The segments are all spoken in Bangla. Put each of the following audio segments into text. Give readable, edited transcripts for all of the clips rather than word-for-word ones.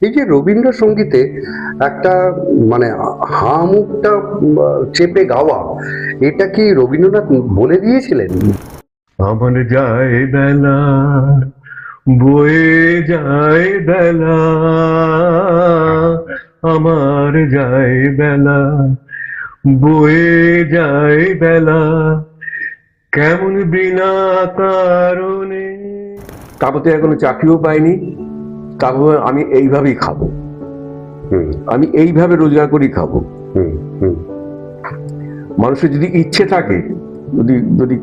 এই যে রবীন্দ্রসঙ্গীতে একটা মানে হা মুখটা চেপে গাওয়া, এটা কি রবীন্দ্রনাথ বলে দিয়েছিলেন? আমার যায় বেলা, বয়ে যায় বেলা, আমার যায় বেলা, বয়ে যায় বেলা, কেমন বিনা কারণে। তারপর তো এখনো চাকরিও পাইনি, তারপর আমি এইভাবেই খাবো, হুম আমি এইভাবে রোজগার করেই খাবো। হুম হুম মানুষের যদি ইচ্ছে থাকে, যদি যদি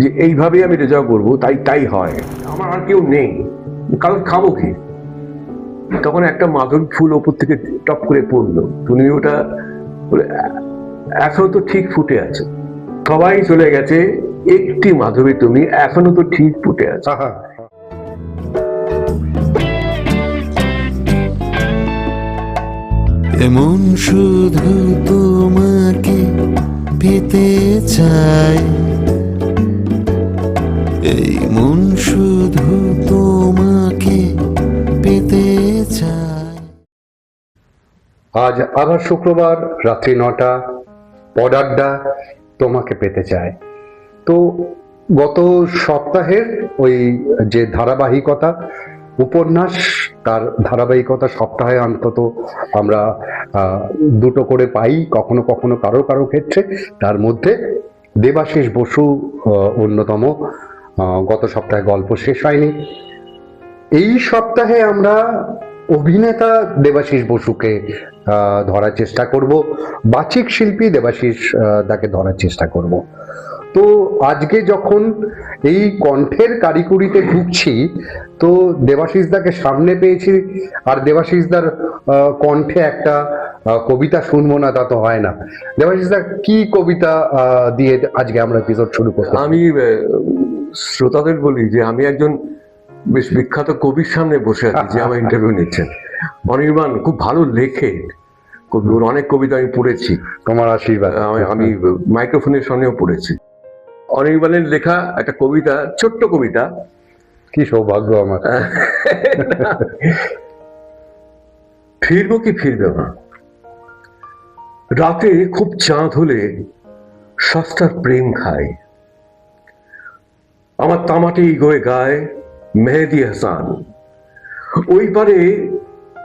যে এইভাবেই আমি রোজগার করবো, তাই তাই হয়। আমার আর কেউ নেই, কারণ খাবো কি? তখন একটা মাধবী ফুল ওপর থেকে টপ করে পড়লো, তুমি ওটা বলে, এখনো তো ঠিক ফুটে আছে, সবাই চলে গেছে, একটি মাধবী তুমি এখনো তো ঠিক ফুটে আছে। আহা, এমন শুধু তোমাকে পেতে চাই, এই মন শুধু তোমাকে পেতে চাই। আজ আবার শুক্রবার রাত্রি 9টা, পডাড্ডা তোমাকে পেতে চায়। তো গত সপ্তাহের ওই যে ধারাবাহিকতা উপন্যাস, তার ধারাবাহিকতা সপ্তাহে অন্তত আমরা দুটো করে পাই, কখনো কখনো কারো কারো ক্ষেত্রে। তার মধ্যে দেবাশিস বসু অন্যতম। গত সপ্তাহে গল্প শেষ হয়নি। এই সপ্তাহে আমরা অভিনেতা দেবাশিস বসুকে ধরার চেষ্টা করব, বাচিক শিল্পী দেবাশিস দাকে ধরার চেষ্টা করব। তো আজকে যখন এই কণ্ঠের কারিকুরিতে ঢুকছি, তো দেবাশিস দাকে সামনে পেয়েছি, আর দেবাশিস দার কণ্ঠে একটা কবিতা শুনবো না তা তো হয় না। দেবাশিস দা, কি কবিতা দিয়ে আজকে আমরা এপিসোড শুরু করতে? আমি শ্রোতাদের বলি যে আমি একজন বেশ বিখ্যাত কবির সামনে বসে আছি, যে আমার ইন্টারভিউ নিচ্ছেন। অনির্বাণ খুব ভালো লেখে, ওর অনেক কবিতা আমি পড়েছি, তোমার আশীর্বাদ। আমি মাইক্রোফোনের সামনেও পড়েছি। অনির্বাণের লেখা একটা কবিতা, ছোট্ট কবিতা। কি সৌভাগ্য আমার। ফিরবো কি ফিরবে না, রাতে খুব চাঁদ হলে সস্তার প্রেম খায়, আমার তামাটে গয়ে গায় মেহেদি হাসান, ওই পারে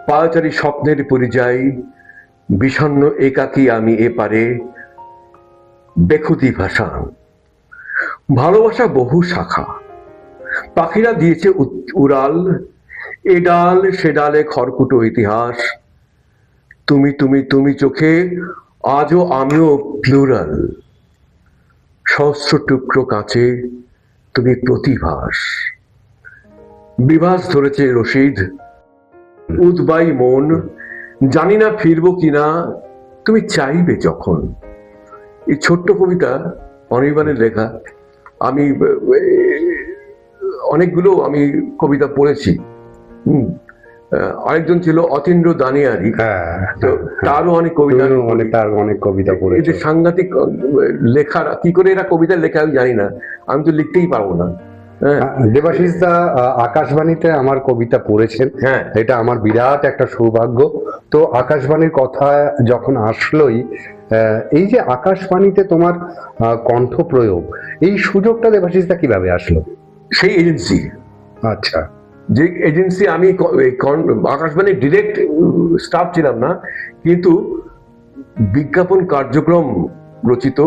পায়চারি স্বপ্নের পরিযায়ী, বিষণ্ণ একাকী আমি এপারে বেখুতি ভাষান। ভালোবাসা বহু শাখা, পাখিরা দিয়েছে উড়াল, এ ডাল সে ডালে খড়কুটো ইতিহাস, তুমি তুমি তুমি চোখে আজও আমিও প্লুরাল, সহস্র টুকরো কাঁচে তুমি প্রতিভাস, বিভাস ধরেছে রশিদ উদ্বাই মন, জানি না ফিরবো কিনা তুমি চাইবে যখন। এই ছোট্ট কবিতা অনির্বাণের লেখা। আমি অনেকগুলো আমি কবিতা পড়েছি। আরেকজন ছিল অতীন্দ্র দানিয়ারি, তো তারও অনেক কবিতা, তার অনেক কবিতা পড়েছি। এই যে সাংঘাতিক লেখার, কি করে এরা কবিতা লেখা আমি জানি না, আমি তো লিখতেই পারবো না। দেবাশিস দা আকাশবাণীতে আমার কবিতা পড়েছেন, হ্যাঁ, এটা আমার বিরাট একটা সৌভাগ্য। তো আকাশবাণীর কথা যখন আসলোই, এই যে আকাশবাণীতে তোমার কণ্ঠ প্রয়োগ, এই সুযোগটা দেবাশিস দা কিভাবে আসলো? সেই এজেন্সি, আচ্ছা, যে এজেন্সি, আমি আকাশবাণীর ডিরেক্ট স্টাফ ছিলাম না, কিন্তু বিজ্ঞাপন কার্যক্রম রচিত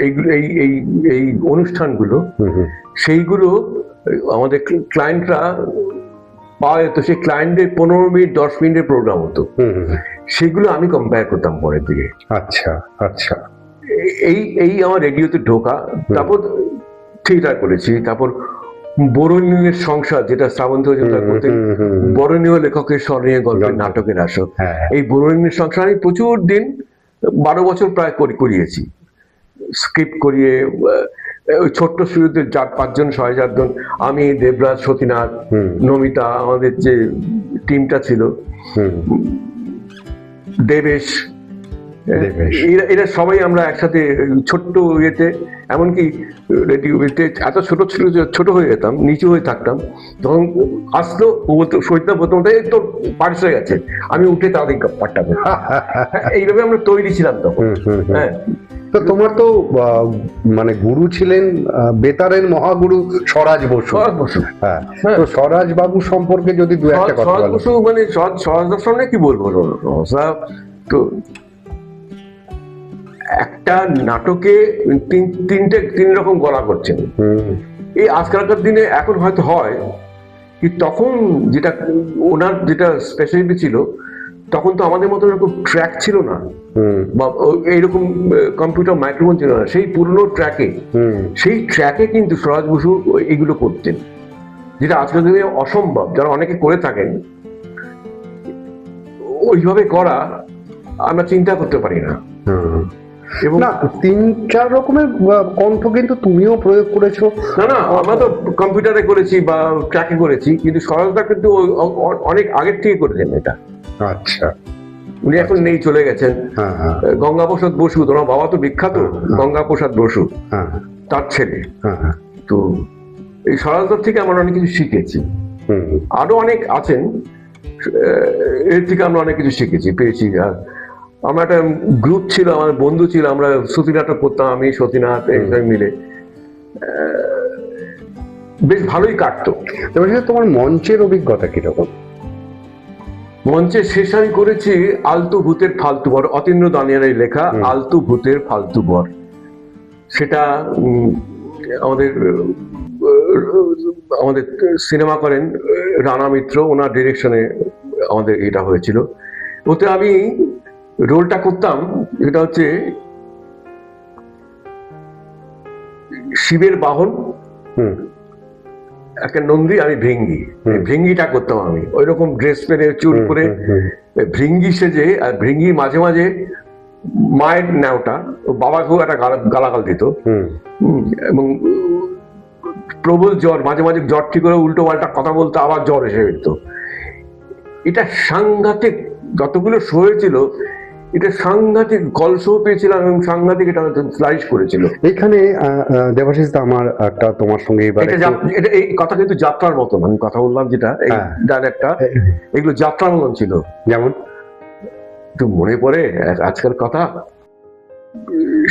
এইগুলো, এই এই এই অনুষ্ঠানগুলো, সেইগুলো আমাদের ক্লায়েন্টরা পাওয়া যেত। সেই ক্লায়েন্টদের 15 মিনিট 10 মিনিটের প্রোগ্রাম হতো, সেগুলো আমি কম্পেয়ার করতাম পরের দিকে। আচ্ছা আচ্ছা, এই এই আমার রেডিওতে ঢোকা। তারপর থিয়েটার করেছি, তারপর বরণীয়ের সংসার, যেটা শ্রাবন্ত মজুমদার করতেন, বরণীয় লেখকের স্মরণীয় গল্পের নাটকের আসর। এই বরণীয়ের সংসার আমি প্রচুর দিন, 12 বছর প্রায় করিয়েছি, স্ক্রিপ্ট করিয়ে। ওই ছোট্ট শুরুতে 4-5 জন 6-7 জন, আমি, দেবরাজ, সতীনাথ, নমিতা, আমাদের যে টিমটা ছিল, দেবেশ, দেবেশ। এরা সবাই আমরা একসাথে ছোট্ট ইয়েতে, এমনকি রেডিওতে এত ছোট ছিল যে ছোট হয়ে যেতাম, নিচু হয়ে থাকতাম। তখন আসলো, ও বলতো সৈয়দা প্রথমটা এই তো পারিস হয়ে গেছে, আমি উঠে তাদের পাট্টাবো। এইভাবে আমরা তৈরি ছিলাম তখন। হ্যাঁ, তো তোমার তো মানে গুরু ছিলেন বেতারের মহাগুরু স্বরাজ বসু। স্বরাজ বসু। হ্যাঁ, তো স্বরাজ বাবু সম্পর্কে যদি দু একটা কথা স্বরাজ বলো। বসু মানে স্বরাজদার সামনে কি বলবো, তো একটা নাটকে তিন রকম গলা করছেন। এই আজকালকার দিনে এখন হয়তো হয়, কি তখন যেটা ওনার যেটা স্পেশালিটি ছিল, তখন তো আমাদের মতো এরকম ট্র্যাক ছিল না, বা এইরকম কম্পিউটার মাইক্রোফোন ছিল না। সেই পুরনো ট্র্যাকে, সেই ট্র্যাকে কিন্তু স্বরাজ বসু এগুলো করতেন, যেটা আজকের দিনে অসম্ভব। যারা অনেকে করে থাকেন, ওইভাবে করা আমরা চিন্তা করতে পারি না। এবং না, 3-4 রকমের কণ্ঠ কিন্তু তুমিও প্রয়োগ করেছো। না, আমরা তো কম্পিউটারে করেছি বা ট্র্যাকে করেছি, কিন্তু স্বরাজদা কিন্তু অনেক আগের থেকে করেছেন এটা। আচ্ছা, উনি এখন নেই, চলে গেছেন। হ্যাঁ, গঙ্গাপ্রসাদ বসু, তোমার বাবা তো বিখ্যাত, গঙ্গাপ্রসাদ বসু হ্যাঁ, তার ছেলে। হ্যাঁ, তো এই স্বরাজদার থেকে আমরা অনেক কিছু শিখেছি। আরো অনেক আছেন, এর থেকে আমরা অনেক কিছু শিখেছি, পেয়েছি। আর আমরা একটা গ্রুপ ছিল, আমার বন্ধু ছিল, আমরা সতী নাটক করতাম, আমি সতীনাথ মিলে, বেশ ভালোই কাটতো। তোমার মঞ্চের অভিজ্ঞতা কিরকম? মঞ্চে শেষ আমি করেছি আলতু ভূতের ফালতু বর, অতীন্দ্র দানিয়ারের লেখা আলতু ভূতের ফালতু বর। সেটা আমাদের আমাদের সিনেমা করেন রানা মিত্র, ওনার ডিরেকশনে আমাদের এটা হয়েছিল। ওতে আমি রোলটা করতাম, এটা হচ্ছে শিবের বাহন, একটা নন্দী, আমি ভৃঙ্গি। ভৃঙ্গিটা করতাম আমি, ওই রকম ড্রেস পরে চুল করে ভৃঙ্গি সেজে। আর ভৃঙ্গি মাঝে মাঝে মায়ের ন্যাওটা, বাবাকেও একটা গালাগাল দিত, এবং প্রবল জ্বর, মাঝে মাঝে জ্বর ঠিক করে উল্টো পাল্টা কথা বলতো, আবার জ্বর এসে যেত। এটা সাংঘাতিক, যতগুলো শো হয়েছিল এটা সাংঘাতিক কল শো পেয়েছিলাম, এবং সাংঘাতিক এটা ফ্লারিশ করেছিল। এখানে দেবাশিস দা, আমার একটা তোমার সঙ্গে এটা এই কথা কিন্তু যাত্রার মতন, আমি কথা বললাম যেটা, এই ডায়লগটা এগুলো যাত্রার মতন ছিল। যেমন একটু মনে পড়ে আজকাল কথা,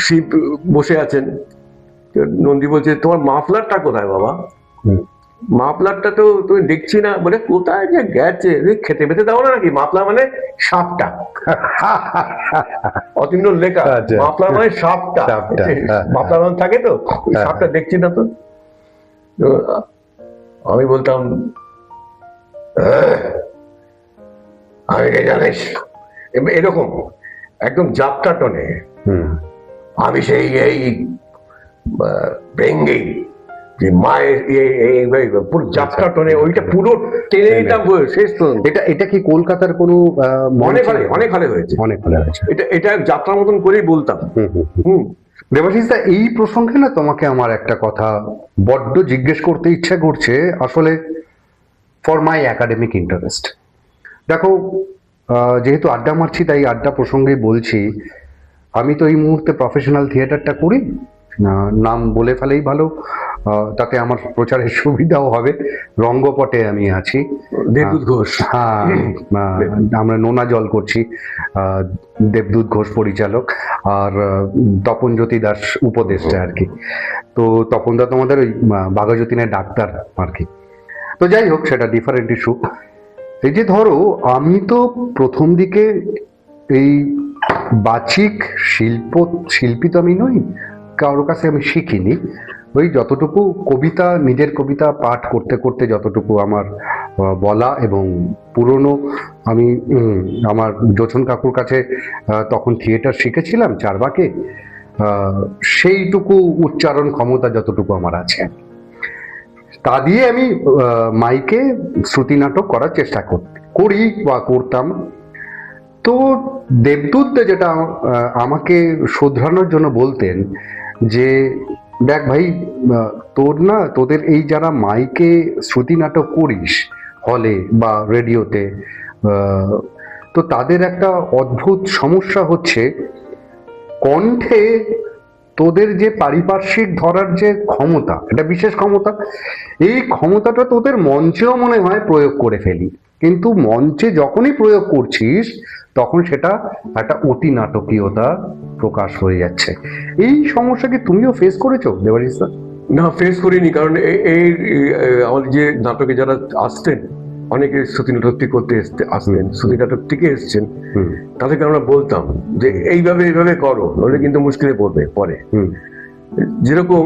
শিব বসে আছেন, নন্দী বলছে তোমার মাফলারটা কোথায় বাবা? মাফলারটা তো তুমি দেখছি না। বলে কোথায় যে গেছে, খেতে পেতে দাও না নাকি? মাফলার মানে সাপটা, অতীন্দ্র লেখা, মাফলার মানে সাপটা, মাফলার মানে থাকে তো, সাপটা দেখছি না তো। আমি বলতাম আমি কে জানিস, এরকম একদম যাত্রা টনে। আমি সেই এই ভেঙ্গি যে মায়ের পুরো যাত্রা টনে, ওইটা পুরো টেনে নিতাম শেষ পর্যন্ত। এটা কি কলকাতার কোনো অনেক হলে হয়েছে, এটা যাত্রার মতন করেই বলতাম। দেবাশিস দা, এই প্রসঙ্গে না তোমাকে আমার একটা কথা বড্ড জিজ্ঞেস করতে ইচ্ছা করছে, আসলে ফর মাই একাডেমিক ইন্টারেস্ট। দেখো, যেহেতু আড্ডা মারছি তাই আড্ডা প্রসঙ্গে বলছি, আমি তো এই মুহূর্তে প্রফেশনাল থিয়েটারটা করি, নাম বলে ফেলেই ভালো, তাতে আমার প্রচারের সুবিধাও হবে। রঙ্গপটে আমি আছি, দেবদূত ঘোষ। হ্যাঁ, আমরা নোনা জল করছি, দেবদূত ঘোষ পরিচালক, আর তপন জ্যোতি দাস উপদেষ্টা আর কি। তো তপন দা তোমাদের ওই বাঘাযতীনের ডাক্তার আর কি। তো যাই হোক, সেটা ডিফারেন্ট ইস্যু। এই যে ধরো, আমি তো প্রথম দিকে এই বাচিক শিল্পী তো আমি নই, কারোর কাছে আমি শিখিনি। ওই যতটুকু কবিতা, নিজের কবিতা পাঠ করতে করতে যতটুকু আমার বলা, এবং পুরনো আমি আমার জোছন কাকুর কাছে তখন থিয়েটার শিখেছিলাম চারবাকে, সেইটুকু উচ্চারণ ক্ষমতা যতটুকু আমার আছে, তা দিয়ে আমি মাইকে শ্রুতি নাটক করার চেষ্টা করি বা করতাম। তো দেবদূত যেটা আমাকে শোধরানোর জন্য বলতেন যে, দেখ ভাই, তোদের এই যারা মাইকে শ্রুতি নাটক করিস হলে বা রেডিওতে, তো তাদের একটা অদ্ভুত সমস্যা হচ্ছে, কণ্ঠে তোদের যে পারিপার্শ্বিক ধরার যে ক্ষমতা, এটা বিশেষ ক্ষমতা, এই ক্ষমতাটা তোদের মঞ্চেও মনে হয় প্রয়োগ করে ফেলি, কিন্তু মঞ্চে যখনই প্রয়োগ করছিস তখন সেটা একটা অতি নাটকীয়তা প্রকাশ হয়ে যাচ্ছে। এই সমস্যা কি তুমিও ফেস করেছো দেবারিশ দা? না, ফেস করিনি, কারণ আমাদের যে নাটকে যারা আসতেন, অনেকে শ্রুতি নাটকটি করতে আসতেন, শ্রুতি নাটক থেকে এসছেন, তাদেরকে আমরা বলতাম যে এইভাবে এইভাবে করো, নইলে কিন্তু মুশকিলে পড়বে পরে। যেরকম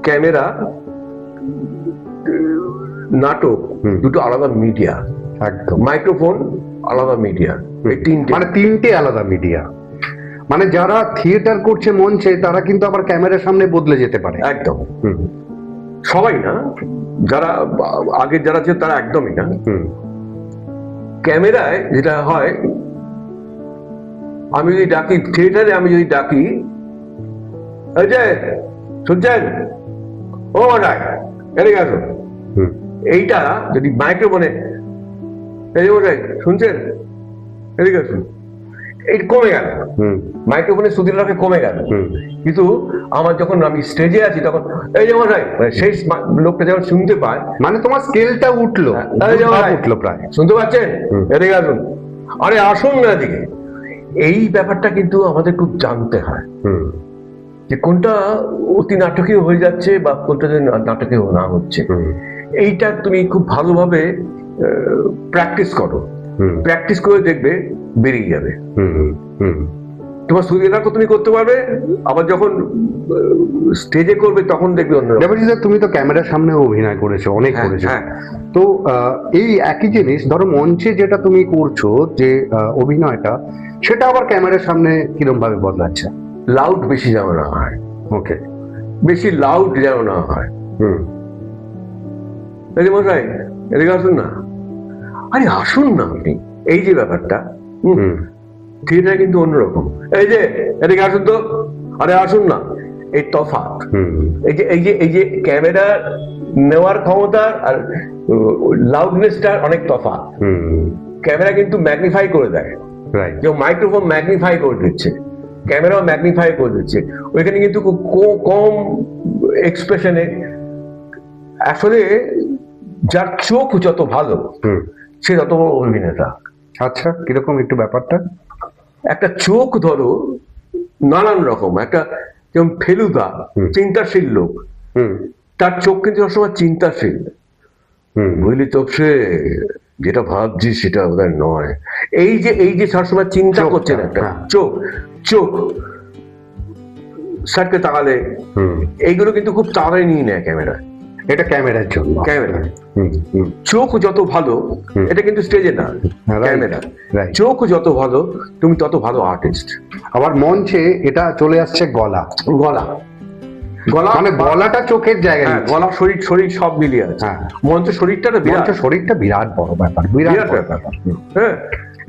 ক্যামেরা, নাটক দুটো আলাদা মিডিয়া, একদম। মাইক্রোফোন আলাদা মিডিয়া, এই তিনটে, মানে তিনটে আলাদা মিডিয়া। মানে যারা থিয়েটার করছে মঞ্চে তারা কিন্তু আবার ক্যামেরার সামনে বদলে যেতে পারে। একদম। সবাই না, যারা আগে যারা ছিল তারা একদমই না। ক্যামেরায় যেটা হয়, আমি যদি ডাকি থিয়েটারে, আমি যদি ডাকি এই যে শুনছেন, ও মাটায় এদিকে আসুন, এইটা যদি মাইক্রোফোনে এই যে ওটাই শুনছেন এদিকে আসুন, এই কমে গেল, মাইক্রোফোনের শ্রুতিটাকে কমে গেল। কিন্তু আমার যখন আমি স্টেজে আছি তখন এই যে মশাই, সেই লোকটা যখন শুনতে পায়, মানে তোমার স্কেলটা উঠলো, উঠলো প্রায়। শুনতে পাচ্ছেন, এদিকে আসুন, আরে আসুন না এদিকে। এই ব্যাপারটা কিন্তু আমাদের খুব জানতে হয় যে কোনটা অতি নাটকীয় হয়ে যাচ্ছে বা কোনটা নাটকীয় না হচ্ছে। এইটা তুমি খুব ভালোভাবে প্র্যাকটিস করো, প্র্যাকটিস করে দেখবে বেরিয়ে যাবে। তোমার শ্রুতি নাটক তুমি করতে পারবে, আবার যখন স্টেজে করবে তখন দেখবে অন্য। তুমি তো ক্যামেরার সামনে অভিনয় করেছো, অনেক করেছো, তো এই একই জিনিস ধরো মঞ্চে যেটা তুমি করছো যে অভিনয়টা, সেটা আবার ক্যামেরার সামনে কিরকম ভাবে বদলাচ্ছে? লাউড বেশি যেন না হয়। ওকে, বেশি লাউড যেন না হয়। এই যে মশাই এদিকে আসুন না, আরে আসুন না আপনি, এই যে ব্যাপারটা থিয়েটার কিন্তু অন্যরকম। এই যে এদিকে আসুন তো, আরে আসুন না, এই তফাৎ। এই যে ক্যামেরা নেওয়ার ক্ষমতা আর লাউডনেসটা অনেক তফাৎ। ক্যামেরা কিন্তু ম্যাগনিফাই করে দেয়, কেউ মাইক্রোফোন ম্যাগনিফাই করে দিচ্ছে, ক্যামেরাও ম্যাগনিফাই করে দিচ্ছে। ওইখানে কিন্তু কম এক্সপ্রেশনে, আসলে যার চোখ যত ভালো সে তত বড় অভিনেতা। আচ্ছা, কিরকম একটু ব্যাপারটা? একটা চোখ ধরো নানান রকম, একটা যেমন ফেলুদা চিন্তাশীল লোক, তার চোখ কিন্তু সবসময় চিন্তাশীল। বুঝলি তো, সে যেটা ভাবছি সেটা বোধহয় নয়, এই যে সবসময় চিন্তা করছেন একটা চোখ স্যারকে তাকালে, এইগুলো কিন্তু খুব তাড়াতাড়ি নিয়ে নেয় ক্যামেরা। এটা ক্যামেরার জন্য, ক্যামেরা চোখ যত ভালো, এটা কিন্তু স্টেজে না, ক্যামেরা চোখ যত ভালো তুমি তত ভালো আর্টিস্ট। আবার মঞ্চে এটা চলে আসছে গলা, মানে গলাটা চোখের জায়গায়, গলা শরীর সব মিলিয়ে আছে। মঞ্চ শরীরটা বিরাট বড় ব্যাপার, বিরাট ব্যাপার। হ্যাঁ,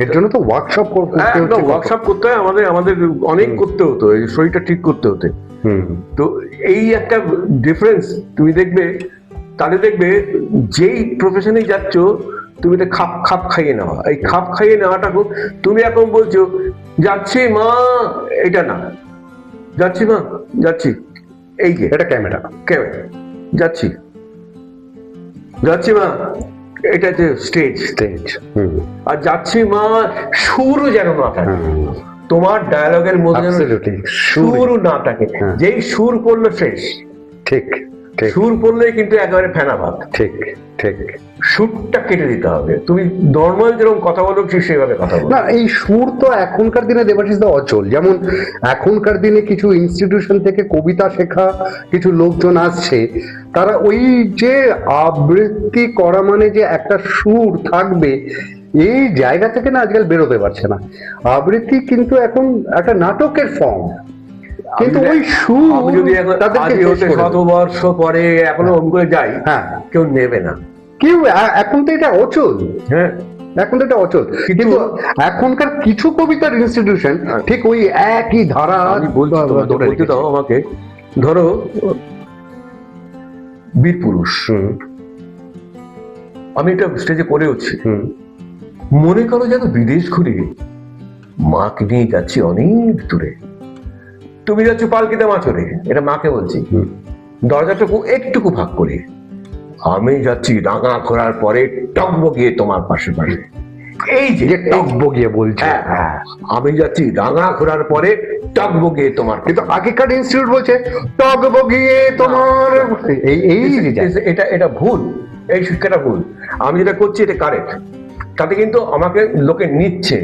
এর জন্য তো ওয়ার্কশপ করতে হয়, আমাদের অনেক করতে হতো, এই শরীরটা ঠিক করতে হতো। তো এই একটা ডিফারেন্স তুমি দেখবে, তাহলে দেখবে যেই প্রফেশনে যাচ্ছ তুমি এটা খাপ খাইয়ে নেওয়া, এই খাপ খাইয়ে নেওয়াটা তুমি এখন বলছো যাচ্ছি মা, এটা না, যাচ্ছি মা যাচ্ছি, এই যে এটা ক্যামেরা যাচ্ছি মা, এটা যে স্টেজ, আর যাচ্ছি মা সুর যেন না থাকে তোমার ডায়ালগের মধ্যে, সুর না থাকে, যেই সুর পড়লো শেষ। ঠিক, সুর পড়লেই কিন্তু একেবারে ফেনা ভাত। ঠিক, সুরটা কেটে দিতে হবে। তুমি নর্মাল যেরকম কথা বলো ঠিক সেভাবে কথা বলো না। এই সুর তো এখনকার দিনে দেবাশিস দা অচল। যেমন এখনকার দিনে কিছু ইনস্টিটিউশন থেকে কবিতা শেখা কিছু লোকজন আসছে, তারা ওই যে আবৃত্তি করা মানে যে একটা সুর থাকবে, এই জায়গা থেকে না আজকাল বেরোতে পারছে না। আবৃত্তি কিন্তু এখন একটা নাটকের ফর্ম, কিন্তু ওই সুর যদি শতবর্ষ পরে এখনো ওম করে যাই, কেউ নেবে না, কেউ। এখন তো এটা অচল, এখন তো এটা অচল। কিন্তু এখনকার কিছু কবিতার ইনস্টিটিউশন ঠিক ওই একই ধারা। বলতে দাও আমাকে, ধরো বীর পুরুষ, আমি এটা স্টেজে করেওছি। মনে করো যেন বিদেশ ঘুরে মাকে নিয়ে যাচ্ছি অনেক দূরে, তুমি যাচ্ছ পালকিতে মাছরে, এটা মাকে বলছি। দরজাটুকু একটুকু ভাগ করে আমি যাচ্ছি রাঙা ঘোরার পরে টকবগিয়ে তোমার পাশে পাশে। এই যে টকবগিয়ে বলছে, হ্যাঁ, হ্যাঁ, আমি যাচ্ছি রাঙা ঘোরার পরে টকবগিয়ে তোমার। কিন্তু আগেকার ইনস্টিটিউট বলছে টকবগিয়ে তোমার, এটা ভুল, এই শিক্ষাটা ভুল। আমি যেটা করছি এটা কারেক্ট। তাতে কিন্তু আমাকে লোকে নিচ্ছে,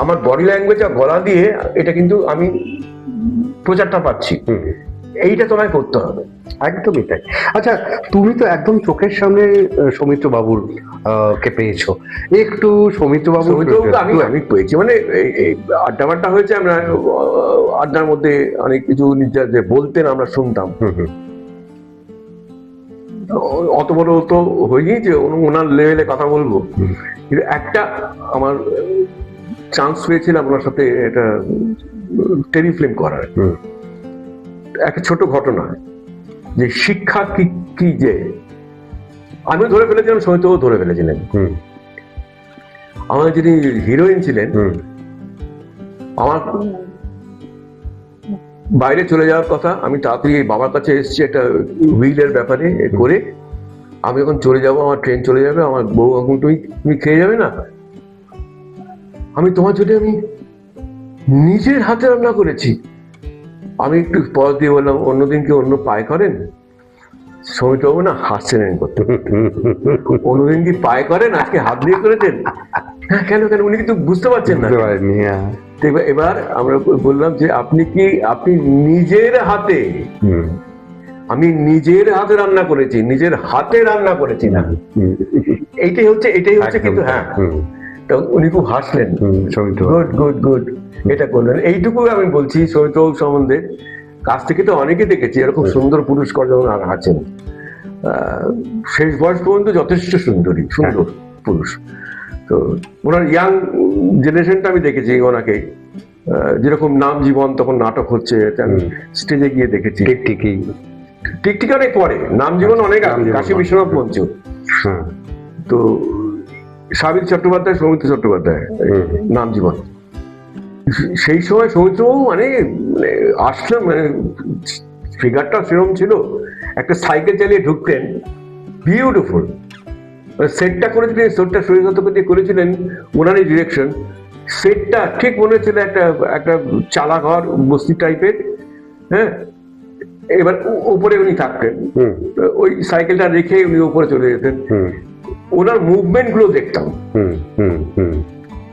আমার বডি ল্যাঙ্গুয়েজ আর গলা দিয়ে এটা কিন্তু আমি প্রচারটা পাচ্ছি। এইটা তোমায় করতে হবে। একদমই তাই। আচ্ছা, তুমি তো একদম চোখের সামনে সৌমিত্র বাবুর কে পেয়েছো, একটু সৌমিত্র বাবু আমি পেয়েছি, মানে এই আড্ডা বাড্ডা হয়েছে, আমরা আড্ডার মধ্যে অনেক কিছু যে বলতেন আমরা শুনতাম। অত বড় তো হয়নি যে ওনার লেভেলে কথা বলবো, কিন্তু একটা আমার চান্স পেয়েছিলাম ওনার সাথে একটা টেলিফিল্ম করার। একটা ছোট ঘটনা, যে শিক্ষা কি যে আমিও ধরে ফেলেছিলাম, সমিতও ধরে ফেলেছিলেন। আমাদের যিনি হিরোইন ছিলেন, আমার বাইরে চলে যাওয়ার কথা, আমি তাড়াতাড়ি বাবার কাছে এসেছি একটা হুইলের ব্যাপারে করে। আমি যখন চলে যাব, আমার ট্রেন চলে যাবে, আমার বউ এখন তুমি খেয়ে যাবে না, আমি তোমার জন্য আমি নিজের হাতে রান্না করেছি। আমি একটু পজ দিয়ে বললাম, অন্যদিন কি অন্য পায় করেন? সৌমিত্রবাবু না হাসছেন করতে, অন্যদিন কি পায় করেন, আজকে হাত দিয়ে করেছেন? হ্যাঁ, কেন উনি কিন্তু বুঝতে পারছেন না। এবার আমরা বললাম যে আপনি নিজের হাতে, আমি নিজের হাতে রান্না করেছি, নিজের হাতে রান্না করেছি না, এইটাই হচ্ছে কিন্তু। হ্যাঁ, তো উনি খুব হাসলেন, গুড এটা করলেন। এইটুকু আমি বলছি সৌমিত্রবাবু সম্বন্ধে। কাছ থেকে তো অনেকে দেখেছি এরকম সুন্দর পুরস্কার যখন আছেন, শেষ বয়স পর্যন্ত যথেষ্ট সুন্দর পুরুষ। তো ওনার ইয়াং জেনারেশনটা আমি দেখেছি ওনাকে, যেরকম নাম জীবন তখন নাটক হচ্ছে, স্টেজে গিয়ে দেখেছি। টিকটিকি অনেক পরে, নাম জীবন অনেক আগে, কাশী বিশ্বনাথ মঞ্চ। তো সাবির চট্টোপাধ্যায়, সৌমিত্র চট্টোপাধ্যায়, নাম জীবন। সেই সময় সৌমিত্রবাবু মানে আসলে মানে ফিগারটা সেরকম ছিল, একটা সাইকেল চালিয়ে ঢুকতেন, বিউটিফুল। সেটটা করেছিলেন, সেটটা শরীরগত দিয়ে করেছিলেন ওনারই ডিরেকশন। সেটটা ঠিক মনে হচ্ছিল একটা চালাঘর বস্তি টাইপের। হ্যাঁ, এবার উপরে উনি থাকতেন, ওই সাইকেলটা রেখে উনি উপরে চলে যেতেন। ওনার মুভমেন্ট গুলো দেখতাম,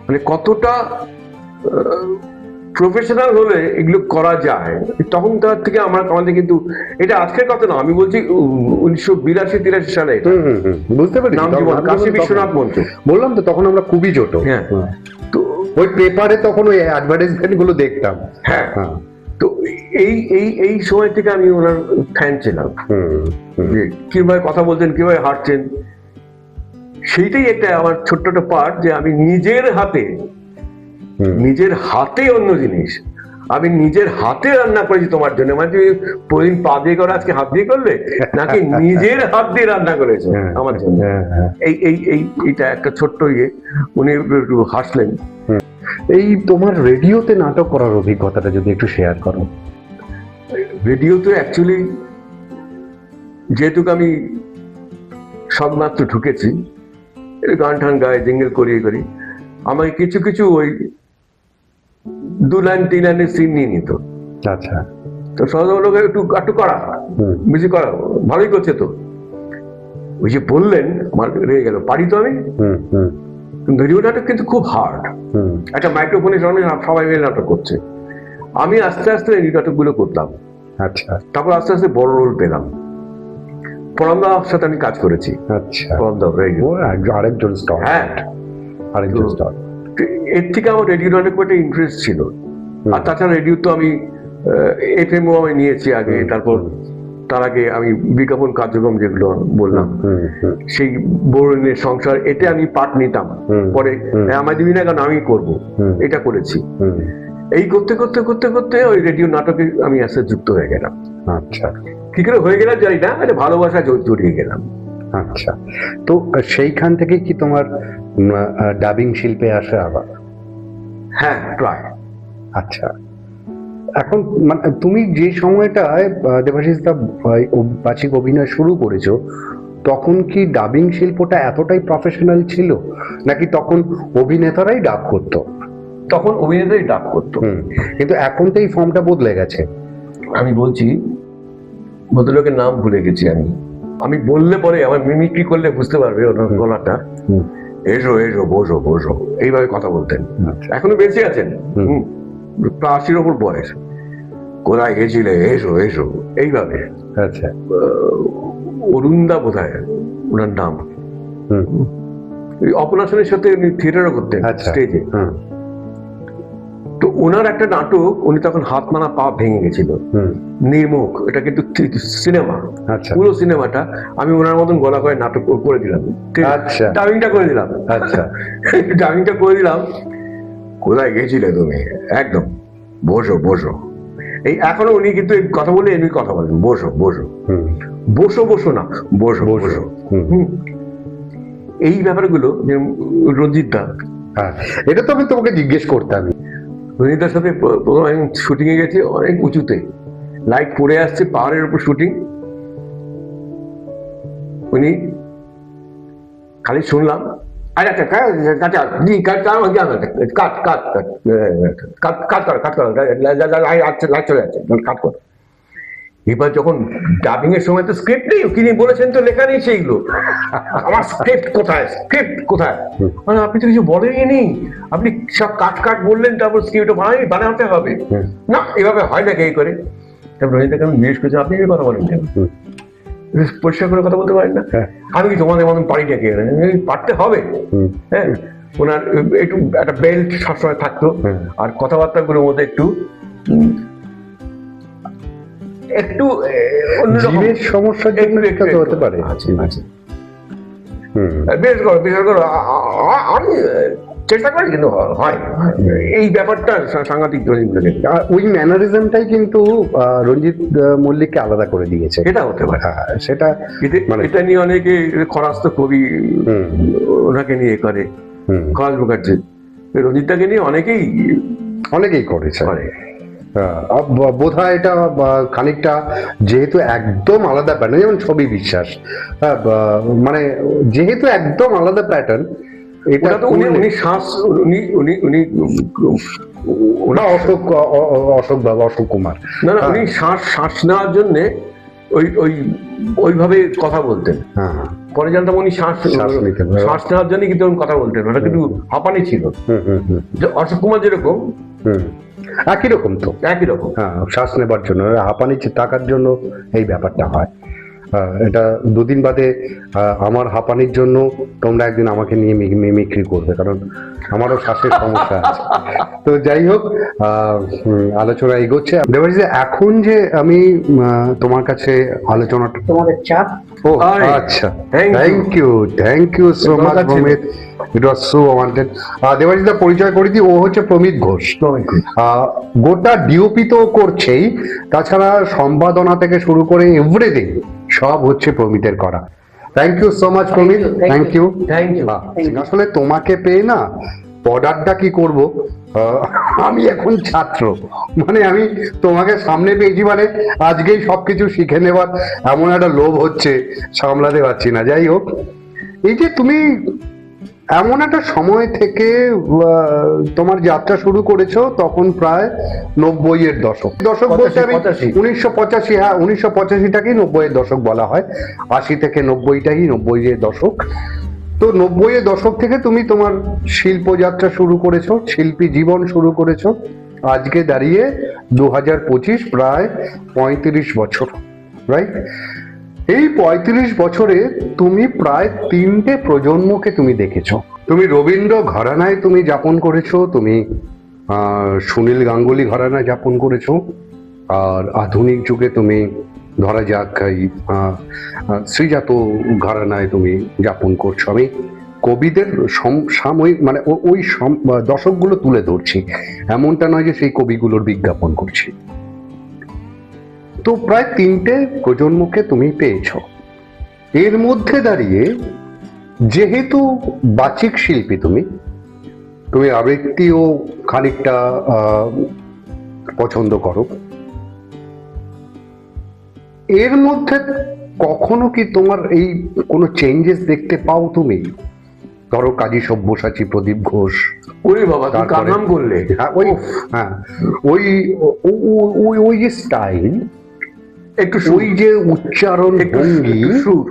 মানে কতটা প্রফেশনাল হলে এগুলো করা যায়। তখন তার থেকে আমাদের কিন্তু এটা আজকের কথা না, আমি বলছি 1982-83 সালে বুঝতে পারি, নাম জীবন, কাশী বিশ্বনাথ মঞ্চ। বললাম তো তখন আমরা খুবই জোট। হ্যাঁ, তো ওই পেপারে তখন ওই অ্যাডভার্টাইজমেন্ট গুলো দেখতাম। হ্যাঁ, তো এই সময় থেকে আমি ওনার ফ্যান ছিলাম, যে কিভাবে কথা বলতেন, কিভাবে হাঁটছেন। সেইটাই একটা আমার ছোট্ট একটা পার্ট, যে আমি নিজের হাতে অন্য জিনিস, আমি নিজের হাতে রান্না করেছি তোমার জন্য। মানে তুমি প্রতিদিন পা দিয়ে করো, আজকে হাত দিয়ে করলে, নাকি নিজের হাত দিয়ে রান্না করেছো আমার জন্য। এইটা একটা ছোট্ট ইয়ে, উনি একটু হাসলেন। এই তোমার রেডিওতে নাটক করার অভিজ্ঞতাটা যদি একটু শেয়ার করো। রেডিওতে অ্যাকচুয়ালি যেহেতু আমি সবমাত্র ঢুকেছি, গান টান গায়ে জিঙ্গেল করি, আমাকে কিছু ওই 2 লাইন 3 লাইনের সিন নিয়ে নিত। আচ্ছা, তো সহজ লোক একটু করা, বেশি করা, ভালোই করছে তো। ওই যে বললেন, আমার রয়ে গেল, পারি তো আমি। রেডিও নাটক কিন্তু খুব হার্ড, একটা মাইক্রোফোনের সামনে সবাই মিলে নাটক করছে। আমি আস্তে আস্তে এই নাটকগুলো করতাম। আচ্ছা, তারপর আস্তে আস্তে বড় রোল পেলাম। পরমদার সাথে আমি কাজ করেছি। আচ্ছা, পরমদা রেডিও, আরেকজন স্টার। হ্যাঁ, আরেকজন স্টার। এর থেকে আমার রেডিও নাটক একটা ইন্টারেস্ট ছিল। আর তাছাড়া রেডিও তো আমি এফএমও আমি নিয়েছি আগে, তারপর তার আগে আমি বিজ্ঞাপন কার্যক্রম যেগুলো বললাম, সেই বরুণের সংসার, এতে আমি পার্ট নিতাম। পরে আমার দিবি না, কারণ আমি করবো, এটা করেছি। এই করতে করতে করতে করতে ওই রেডিও নাটকে আমি আস্তে যুক্ত হয়ে গেলাম। আচ্ছা, কি করে হয়ে গেলাম জানি না, একটা ভালোবাসা জড়িয়ে গেলাম। আচ্ছা, তো সেইখান থেকে কি তোমার ডাবিং শিল্পে আসে আবার? হ্যাঁ প্রায়। আচ্ছা, এখন মানে তুমি যে সময়টায় দেবাশিস দা বাচিক অভিনয় শুরু করেছো, তখন কি ডাবিং শিল্পটা এতটাই প্রফেশনাল ছিল, নাকি তখন অভিনেতারাই ডাব করতো? তখন অভিনেতাই ডাব করতো। কিন্তু এখন তো এই ফর্মটা বদলে গেছে। আমি বলছি, ভদ্রলোকের নাম ভুলে গেছি আমি বললে পরে আমার মিমিক্রি করলে বুঝতে পারবে ওনার গলাটা। এসো এসো, বসো বসো, এইভাবে কথা বলতেন। এখনো বেঁচে আছেন, প্রায় 80-র ওপর বয়স। কোথায় গেছিলে, এসো এসো, এইভাবে। আচ্ছা, অরুণদা বোধহয় ওনার নাম। অপনাশনের সাথে উনি থিয়েটারও করতেন স্টেজে। তো ওনার একটা নাটক, উনি তখন হাত মানা পা ভেঙে গেছিল, নির্মুখ, এটা কিন্তু সিনেমা, পুরো সিনেমাটা আমি ওনার মতন গলা করে নাটক করে দিলাম। আচ্ছা, ডাবিংটা করে দিলাম। আচ্ছা, ডাবিংটা করে দিলাম। কোথায় গেছিলে তুমি, একদম বসো বসো। এই এখনো উনি কিন্তু কথা বলে এমনি কথা বলেন, বসো বসো, বসো বসো না, বসো বসো। এই ব্যাপারগুলো যে রঞ্জিত দা, এটা তো আমি তোমাকে জিজ্ঞেস করতাম। রঞ্জিতার সাথে প্রথম আমি শুটিং এ গেছি, অনেক উঁচুতে, লাইট পড়ে আসছে, পাহাড়ের উপর শুটিং। উনি খালি শুনলাম, এবার যখন ডাবিং এর সময় তো স্ক্রিপ্ট নেই, তিনি বলেছেন তো লেখা নেই সেইগুলো। আমার স্ক্রিপ্ট কোথায়, স্ক্রিপ্ট কোথায়? মানে আপনি তো কিছু বলেনই নেই, আপনি সব কাট বললেন, তারপর স্ক্রিপ্ট বানাতে হবে না, এভাবে হয় না। এই করে তারপর রঞ্জিতাকে আমি জিজ্ঞেস করছি, আপনি কথা বলেন কেন, পরিষ্কার করে কথা বলতে পারেন না? আমি কি তোমাদের মতন পারি নাকি? পারতে হবে। হ্যাঁ, ওনার একটু একটা বেল্ট সবসময় থাকতো, আর কথাবার্তা গুলোর মধ্যে একটু একটু জীবের সমস্যার জন্য একটা তো হতে পারে। বিশেষ করে আমি চেষ্টা করি, কিন্তু হয় এই ব্যাপারটা সাংঘাতিক। ওই ম্যানারিজমটাই কিন্তু রঞ্জিত মল্লিককে আলাদা করে দিয়েছে। এটা হতে পারে, সেটা মানে এটা নিয়ে অনেকে খরাস্ত কবি ওনাকে নিয়ে করে, খরাজ মুখার্জি, রঞ্জিতদাকে নিয়ে অনেকেই করেছে। বোধ হয় এটা খানিকটা, যেহেতু একদম আলাদা প্যাটার্ন, যেমন ছবি বিশ্বাস, মানে যেহেতু একদম আলাদা প্যাটার্ন, এটা তো উনি শ্বাস, অশোক কুমার, না উনি শ্বাস নেওয়ার জন্য ওইভাবে কথা বলতেন। পরে জানতাম উনি শ্বাস নেওয়ার জন্য কিন্তু কথা বলতেন, ওটা কিন্তু হাঁপানি ছিল। অশোক কুমার যেরকম, একই রকম তো, একই রকম। হ্যাঁ, শ্বাস নেবার জন্য, হাঁপানি থাকার জন্য এই ব্যাপারটা হয়। এটা দুদিন বাদে আমার হাঁপানির জন্য তোমরা একদিন আমাকে নিয়ে মিমিক্রি করবে, কারণ আমারও শ্বাসের সমস্যা আছে। তো যাই হোক, আলোচনা এগোচ্ছে। দেবাশিস, এখন যে আমি তোমার কাছে আলোচনাটা, তোমাদের চাপ। ও আচ্ছা, thank you so much Pramit, it was so wanted. Debashis দা পরিচয় করে দিই, ও হচ্ছে প্রমিত ঘোষ। গোটা ডিওপি তো করছেই, তাছাড়া সম্পাদনা থেকে শুরু করে এভরিথিং সব হচ্ছে প্রমিতের করা। Thank you so much Pramit, thank you. আসলে তোমাকে পেয়ে না পদার্থটা কি করব, আমি এখন ছাত্র, মানে আমি তোমাকে সামনে পেয়েছি মানে আজকেই সবকিছু শিখে নেবার এমন একটা লোভ হচ্ছে, সামলাতে পারছি না। যাই হোক, এই যে তুমি এমন একটা সময় থেকে তোমার যাত্রা শুরু করেছো, তখন প্রায় 90-এর দশক বলতে আমি 1985, হ্যাঁ 1985টাকেই 90-এর দশক বলা হয়, 80 থেকে 90টাই 90-এর দশক। তো 90-এর দশক থেকে তুমি তোমার শিল্পযাত্রা শুরু করেছো, শিল্পী জীবন শুরু করেছো, আজকে দাঁড়িয়ে 2025, প্রায় 35 বছর, রাইট? এই 35 বছরে তুমি প্রায় 3টে প্রজন্মকে তুমি দেখেছো। তুমি রবীন্দ্র ঘরানায় তুমি যাপন করেছো, তুমি সুনীল গাঙ্গুলি ঘরানায় যাপন করেছো, আর আধুনিক যুগে তুমি ধরা যাক এই শ্রীজাত ঘরানায় তুমি যাপন করছো। আমি কবিদের সাময়িক মানে ওই দশকগুলো তুলে ধরছি, এমনটা নয় যে সেই কবিগুলোর বিজ্ঞাপন করছি। তো প্রায় 3টে প্রজন্মকে তুমি পেয়েছো। এর মধ্যে দাঁড়িয়ে যেহেতু বাচিক শিল্পী তুমি, তুমি আবৃত্তিও খানিকটা পছন্দ করো, এর মধ্যে কখনো কি তোমার এই কোনো চেঞ্জেস দেখতে পাও তুমি? ধরো কাজী সব্যসাচী, প্রদীপ ঘোষ, ওরে বাবা, তুমি কার নাম করলে? হ্যাঁ ওই ওই ওই যে স্টাইল, একটু ওই যে উচ্চারণ ভঙ্গি, সুর,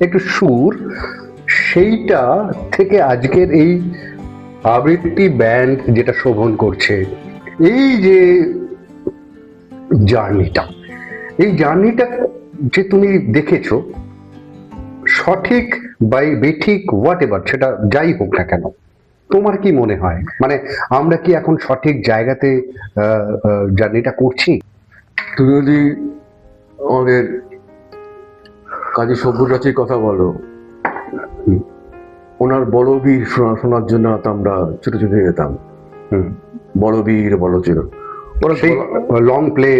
একটু সুর, সেইটা থেকে আজকের এই আবৃত্তি ব্যান্ড যেটা শোভন করছে, এই যে জার্নিটা, এই জার্নিটা যে তুমি দেখেছো, সঠিক বা বেঠিক হোয়াট এভার, সেটা যাই হোক না কেন, তোমার কি মনে হয়, মানে আমরা কি এখন সঠিক জায়গাতে জার্নিটা করছি? তুমি যদি আমাদের কাজী সব্যসাচীর কথা বলো, ওনার বড় বীর শোনার জন্য আমরা ছোট ছোট যেতাম। বড় বীর বড় ছিল, ওরা সেই লং প্লে,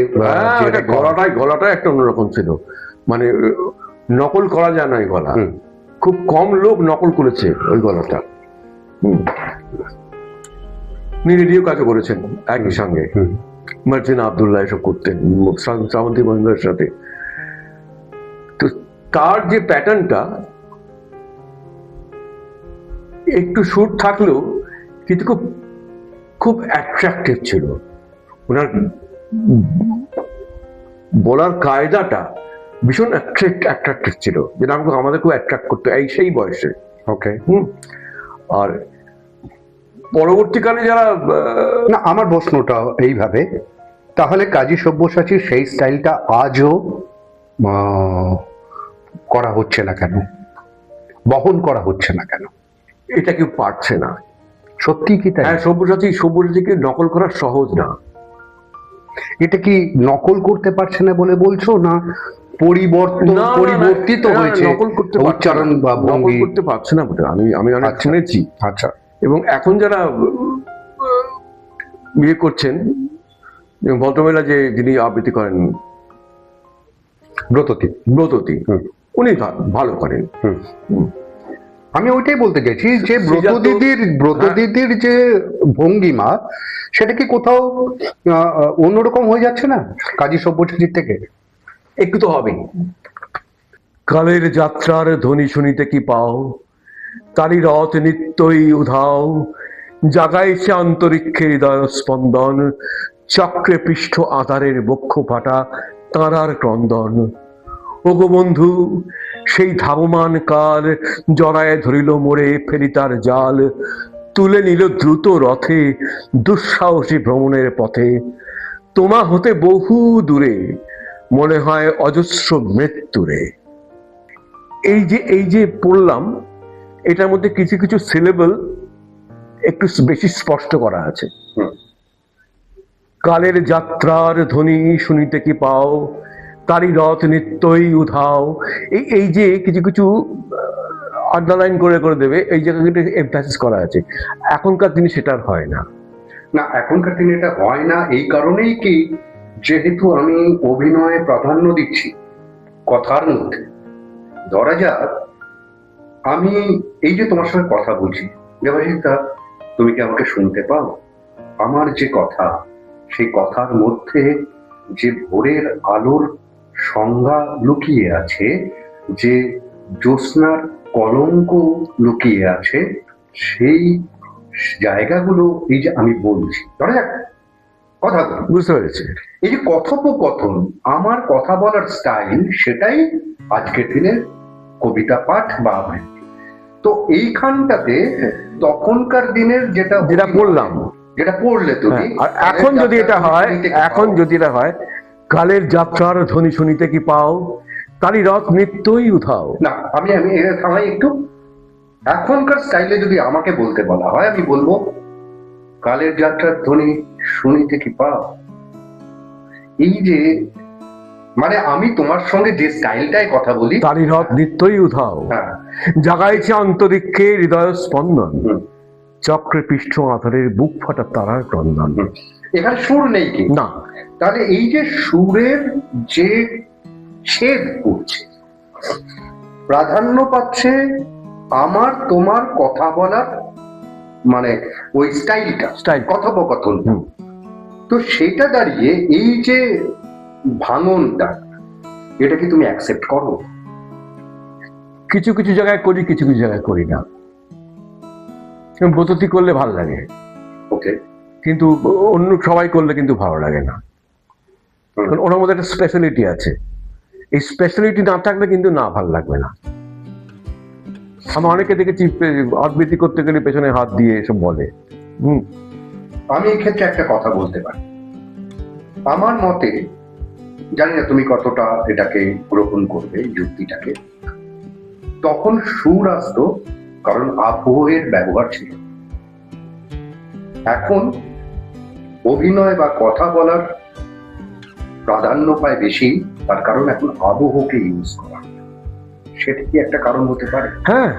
গলাটাই একটা অন্যরকম ছিল, মানে নকল করা যায় না ওই গলা। খুব কম লোক নকল করেছে ওই গলাটা। উনি রেডিও কাজও করেছেন একই সঙ্গে, মার্জিনা আব্দুল্লাহ এসব করতেন শ্রাবন্তী মহিন্দ্রের সাথে। তো তার যে প্যাটার্নটা একটু সুর থাকলেও কিন্তু খুব খুব অ্যাট্রাকটিভ ছিল। ওনার বলার কায়দাটা ভীষণ অ্যাট্রাকটিভ ছিল, যেটা আমাদের খুব অ্যাট্রাক্ট করতো এই সেই বয়সে। ওকে। আর পরবর্তীকালে যারা, না, আমার প্রশ্নটা এইভাবে, তাহলে কাজী সব্যসাচীর সেই স্টাইলটা আজও করা হচ্ছে না কেন, বহন করা হচ্ছে না কেন? এটা কেউ পারছে না। সত্যি কি তাই? হ্যাঁ, সব্যসাচীকে নকল করা সহজ না। এটা কি নকল করতে পারছে না বলে বলছো, না পরিবর্তিত হয়েছে নকল করতে উচ্চারণ বা নকল করতে পারছে না বলে আমি অনেক শুনেছি। আচ্ছা। এবং এখন যারা বিয়ে করছেন, ভদ্রমহিলা যিনি আবৃত্তি করেন, ব্রততী, উনি ভালো করেন। আমি ওইটাই বলতে চাইছি যে ব্রতদিদির যে ভঙ্গিমা, সেটা কি কোথাও অন্যরকম হয়ে যাচ্ছে না কাজী সব্যসাচীর থেকে? একটু তো হবেই। কালের যাত্রার ধ্বনি শুনিতে কি পাও, তারই রথ নিত্যই উধাও, জাগাইছে অন্তরিক্ষে হৃদয় স্পন্দন, চক্রে পৃষ্ঠ আধারের বক্ষ ফাটা তারার ক্রন্দন। ওগো বন্ধু, সেই ধাবমান কাল জড়ায় ধরিল মোড়ে ফেরি তার জাল, তুলে নিল দ্রুত রথে দুঃসাহসী ভ্রমণের পথে, তোমা হতে বহু দূরে মনে হয় অজস্র মৃত্যুরে। এই যে পড়লাম, এটার মধ্যে কিছু কিছু সিলেবল একটু বেশি স্পষ্ট করা আছে। কালের যাত্রার ধ্বনি শুনিতে কি পাও, তারই রথ নিত্যই উধাও। এই যে কিছু কিছু আন্ডারলাইন করে দেবে, এই জায়গাটা এমফাসিস করা আছে। এখনকার দিনে সেটা আর হয় না। না, এখনকার দিনে এটা হয় না এই কারণেই কি, যেহেতু আমি অভিনয়ে প্রাধান্য দিচ্ছি কথার মধ্যে। ধরা যাক আমি এই যে তোমার সঙ্গে কথা বলছি, দেবাশিতা, তুমি কি আমাকে শুনতে পাও? আমার যে কথা, সেই কথার মধ্যে যে ভোরের আলোর সংজ্ঞা লুকিয়ে আছে, যে জ্যোৎস্নার কলঙ্ক লুকিয়ে আছে, সেই জায়গাগুলো এই যে আমি বলছি, ধরা যাক কথা বুঝতে পেরেছি। এই যে কথোপকথন, আমার কথা বলার স্টাইল, সেটাই আজকের দিনের কবিতা পাঠ বা আবৃত্তি। তো এইখানটাতে তখনকার দিনের যেটা পড়লাম, যেটা পড়লে তুমি, আর এখন যদি এটা হয়, কালের যাত্রার ধ্বনি শুনিতে কি পাও, তারই রথ নিত্যই উধাও। না, আমি থামাই একটু। এখনকার স্টাইলে যদি আমাকে বলতে বলা হয়, আমি বলবো কালের যাত্রার ধ্বনি শুনিতে কি পাও। এই যে, মানে আমি তোমার সঙ্গে যে স্টাইলটাই কথা বলি, তারই রথ নিত্যই উধাও, জাগাইছে অন্তরিক্ষে হৃদয় স্পন্দন, চক্রে পৃষ্ঠ আধারের বুক ফাটা তারার ক্রন্দন। এখানে সুর নেই কি? না। তাহলে এই যে সুরের যে ছেদ করছে, প্রাধান্য পাচ্ছে আমার তোমার কথা বলার মানে ওই স্টাইলটা, Style. কথোপকথন। হুম। তো সেটা দাঁড়িয়ে এই যে ভাঙনটা, এটা কি তুমি অ্যাকসেপ্ট করো? কিছু কিছু জায়গায় করি, কিছু কিছু জায়গায় করি না। বততি করলে ভালো লাগে, ওকে। কিন্তু অন্য সবাই করলে কিন্তু ভালো লাগে না। কারণ ওনার মধ্যে একটা স্পেশালিটি আছে, এই স্পেশালিটি না থাকলে কিন্তু না ভালো লাগবে না। আমি অনেকে দেখেছি আবৃত্তি করতে গেলে পেছনে হাত দিয়ে এসব বলে। আমি এক্ষেত্রে একটা কথা বলতে পারি। আমার মতে, জানি না তুমি কতটা এটাকে গ্রহণ করবে এই যুক্তিটাকে, তখন সুর আসতো কারণ আবহের ব্যবহার ছিল। এখন অভিনয় বা কথা বলার প্রাধান্য পায় বেশি, তার কারণ এখন আবহকে ইউজ করা। সেটা কি একটা কারণ হতে পারে? হ্যাঁ,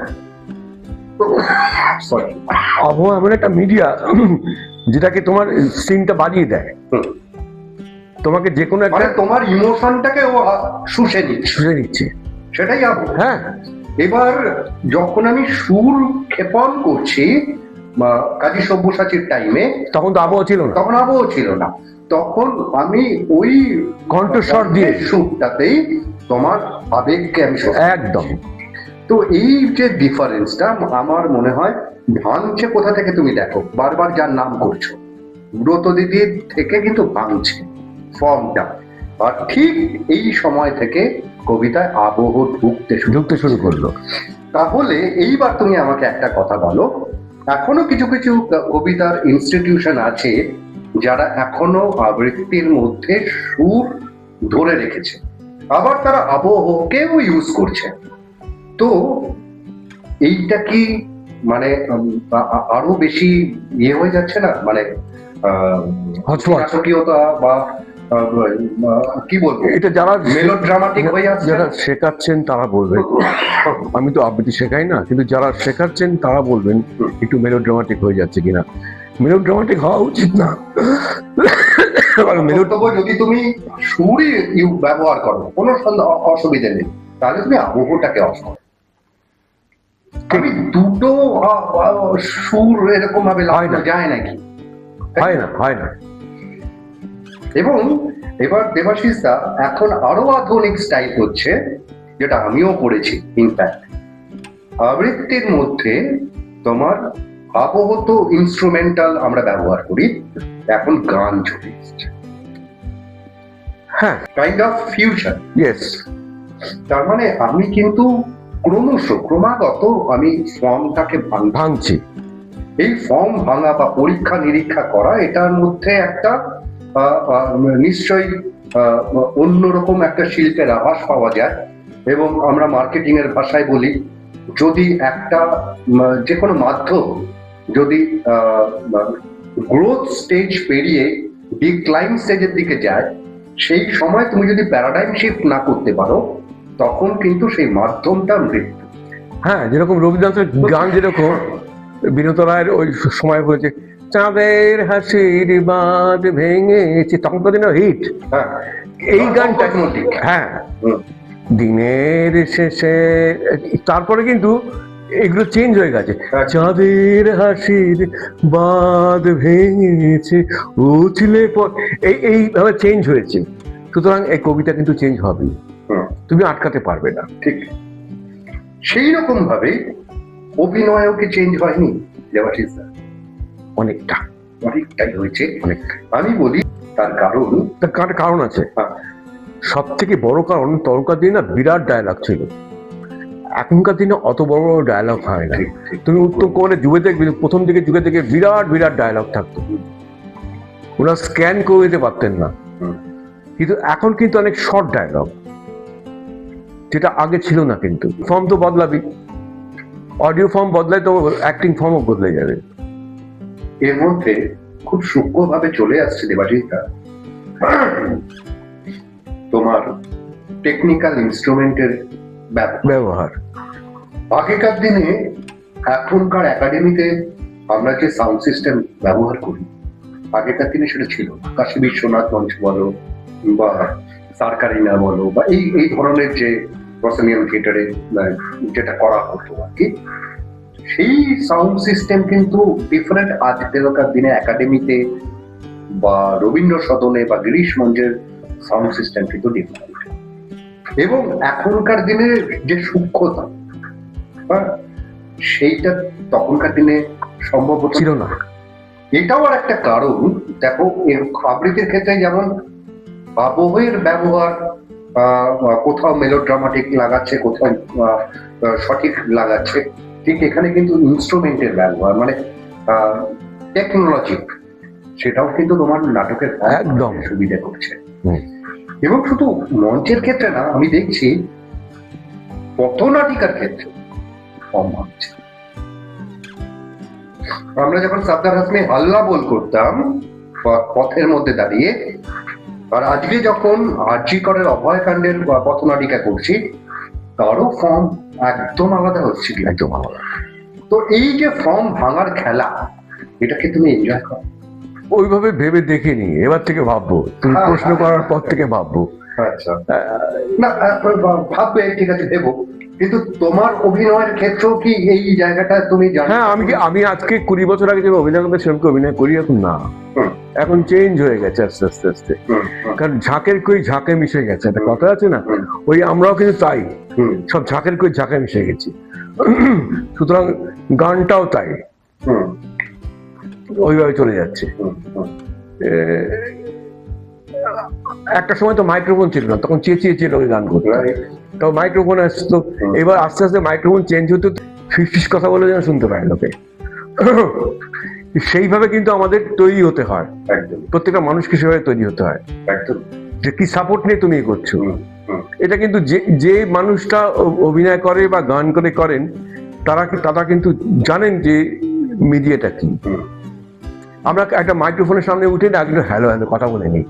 সরি। আবহাওয়া এমন একটা মিডিয়া যেটাকে তোমার সিনটা বাড়িয়ে দেয়। তোমাকে যে কোনো মানে একটা তোমার ইমোশনটাকে ও শুষে নিচ্ছে, শুনে নিচ্ছে। সেটাই আবহ। হ্যাঁ, এবার যখন আমি সুর ক্ষেপণ করছি বা কাজী সব্যসাচীর টাইমে, তখন তো আবহাওয়া ছিল না, তখন আবহ ছিল না। তখন আমি ওই কণ্ঠস্বর দিয়ে সুরটাতেই তোমার আবেগকে আমি একদম। তো এই যে ডিফারেন্সটা আমার মনে হয় ভাঙছে কোথা থেকে তুমি দেখো, বারবার যার নাম করছো ব্রত দিদির থেকে কিন্তু ভাঙছে ফর্মটা, আর ঠিক এই সময় থেকে কবিতায় আবহ ঢুকতে শুরু করলো। তাহলে এইবার তুমি আমাকে একটা কথা বলো, এখনো কিছু কিছু কবিতার ইনস্টিটিউশন আছে যারা এখনো আবৃত্তির মধ্যে সুর ধরে রেখেছে, আবার তারা আবহকেও ইউজ করছে। তো এইটা কি মানে আরো বেশি ইয়ে হয়ে যাচ্ছে না, মানে নাটকীয়তা বা কি বলবো, এটা যারা মেলোড্রামাটিক হয়ে যাচ্ছে? যারা শেখাচ্ছেন তারা বলবেন, আমি তো আবৃত্তি শেখাই না, কিন্তু যারা শেখাচ্ছেন তারা বলবেন একটু মেলোড্রামাটিক হয়ে যাচ্ছে কিনা। মেলোড্রামাটিক হওয়া উচিত না। যদি তুমি সুরই ব্যবহার করো কোনো অসুবিধা নেই, তাহলে তুমি আবহটাকে অফ করো। আমি দুটো সুর এরকম ভাবে লাগানো যায় নাকি? হয় না। এবং এবার দেবাশিস দা এখন আরো আধুনিক স্টাইল হচ্ছে, যেটা আমিও করেছি ইনফ্যাক্ট, আবৃত্তির মধ্যে তোমার আবহত ইনস্ট্রুমেন্টাল আমরা ব্যবহার করি, এখন গান চলে এসছে। হ্যাঁ, কাইন্ড অফ ফিউশন। ইয়েস। তার মানে আমি কিন্তু ক্রমাগত আমি ফর্মটাকে ভাঙছি। এই ফর্ম ভাঙা বা পরীক্ষা নিরীক্ষা করা, এটার মধ্যে একটা নিশ্চয়ই অন্যরকম একটা শিল্পের আভাস পাওয়া যায়। এবং আমরা মার্কেটিং এর ভাষায় বলি, যদি একটা যে কোনো মাধ্যম যদি গ্রোথ স্টেজ পেরিয়ে ডিক্লাইন স্টেজের দিকে যায়, সেই সময় তুমি যদি প্যারাডাইম শিফট না করতে পারো, তখন কিন্তু সেই মাধ্যমটা মৃত্যু। হ্যাঁ, যেরকম রবীন্দ্রনাথের গান যেরকম বিনোদ রায়ের ওই সময় হয়েছে, চাঁদের হাসির বাঁধ ভেঙেছে, তখন তো হিট। এই গানটা, হ্যাঁ, দিনের শেষে, তারপরে কিন্তু এগুলো চেঞ্জ হয়ে গেছে। চাঁদের হাসির বাঁধ ভেঙেছে উছলে এইভাবে চেঞ্জ হয়েছে। সুতরাং এই কবিতা কিন্তু চেঞ্জ হবে, তুমি আটকাতে পারবে না। ঠিক সেই রকম ভাবে অভিনয়ও কি চেঞ্জ হয়নি দেবাশিস দা? অনেকটাই হয়েছে। আমি বলি তার কারণ আছে। সব থেকে বড় কারণ, তখনকার দিনে না বিরাট ডায়লগ ছিল, এখনকার দিনে অত বড় বড় ডায়লগ হয় না। তুমি উত্তম কুমারের যুগে দেখবে, প্রথম দিকে যুগে থেকে বিরাট বিরাট ডায়লগ থাকতো, ওরা স্ক্যান করে দিতে পারতেন না। কিন্তু এখন কিন্তু অনেক শর্ট ডায়লগ, যেটা আগে ছিল না। কিন্তু ফর্ম তো বদলাবি, অডিও ফর্ম বদলায় তো অ্যাক্টিং ফর্মও বদলে যাবে। এর মধ্যে খুব সূক্ষ্মভাবে চলে আসছে দেবাশিসদা তোমার টেকনিক্যাল ইনস্ট্রুমেন্টের ব্যবহার। আগেকার দিনে, এখনকার একাডেমিতে আমরা যে সাউন্ড সিস্টেম ব্যবহার করি, আগেকার দিনে সেটা ছিল না। কাশী বিশ্বনাথ মঞ্চ বলো বা সার্কারিনা বলো বা এই ধরনের যে প্রসেনিয়াম থিয়েটারে যেটা করা হতো আর কি, সেই সাউন্ড সিস্টেম কিন্তু ডিফারেন্ট আজকালকার দিনে একাডেমিতে বা রবীন্দ্র সদনে বা গিরিশ মঞ্চের সাউন্ড সিস্টেম কিন্তু ডিফারেন্ট। এবং এখনকার দিনে যে সূক্ষ্মতা সেইটা তখনকার দিনে সম্ভব ছিল না। এটাও আর একটা কারণ। দেখো, আবৃত্তির ক্ষেত্রে যেমন আবহের ব্যবহার, কোথাও মেলোড্রামাটিক লাগাচ্ছে, কোথাও সঠিক লাগাচ্ছে, ঠিক এখানে কিন্তু ইনস্ট্রুমেন্টের ব্যবহার মানে টেকনোলজি, সেটাও কিন্তু তোমার নাটকের একদম সুবিধা করছে। এবং শুধু মঞ্চের ক্ষেত্রে না, আমি দেখছি পথনাটিকার ক্ষেত্রে কম হচ্ছে। আমরা যখন সাবদার হাসমি হাল্লা বল করতাম পথের মধ্যে দাঁড়িয়ে, আর আজকে যখন আরজি করের অভয়কাণ্ডের পথনাটিকা করছি, তারও ফর্ম একদম আলাদা হচ্ছে, একদম আলাদা। তো এই যে ফর্ম ভাঙার খেলা, এটাকে তুমি এনজয় করো? ওইভাবে ভেবে দেখিনি, এবার থেকে ভাববো, তুমি প্রশ্ন করার পর থেকে ভাববো। আচ্ছা, না ভাববে, ঠিক আছে ভেবো, কিন্তু তোমার অভিনয়ের ক্ষেত্রেও কি এই জায়গাটা তুমি জানো? হ্যাঁ, আমি আজকে 20 বছর আগে যে অভিনয় করতে সেরকম অভিনয় করি এখন না, এখন চেঞ্জ হয়ে গেছে আস্তে আস্তে আস্তে। কারণ ঝাঁকের কই ঝাঁকে মিশে গেছে, একটা কথা আছে না, ওই আমরাও কিন্তু তাই, সব ঝাঁকের কই ঝাঁকে মিশে গেছি। সুতরাং গানটাও তাই, ওইভাবে চলে যাচ্ছে। একটা সময় তো মাইক্রোফোন ছিল না, তখন চেঁচিয়ে ওই গান করতো, তো মাইক্রোফোন আসতো। এবার আস্তে আস্তে মাইক্রোফোন চেঞ্জ হতে ফিস কথা বলে যেন শুনতে পায় লোকে। সেইভাবে কিন্তু আমাদের তৈরি হতে হয়, প্রত্যেকটা মানুষকে সেভাবে তৈরি হতে হয়, যে কি সাপোর্ট নিয়ে তুমি করছো। এটা কিন্তু যে মানুষটা অভিনয় করে বা গান করেন, তারা কিন্তু জানেন যে মিডিয়াটা কি। আমরা একটা মাইক্রোফোনের সামনে উঠে না কিন্তু হ্যালো কথা বলে নিই,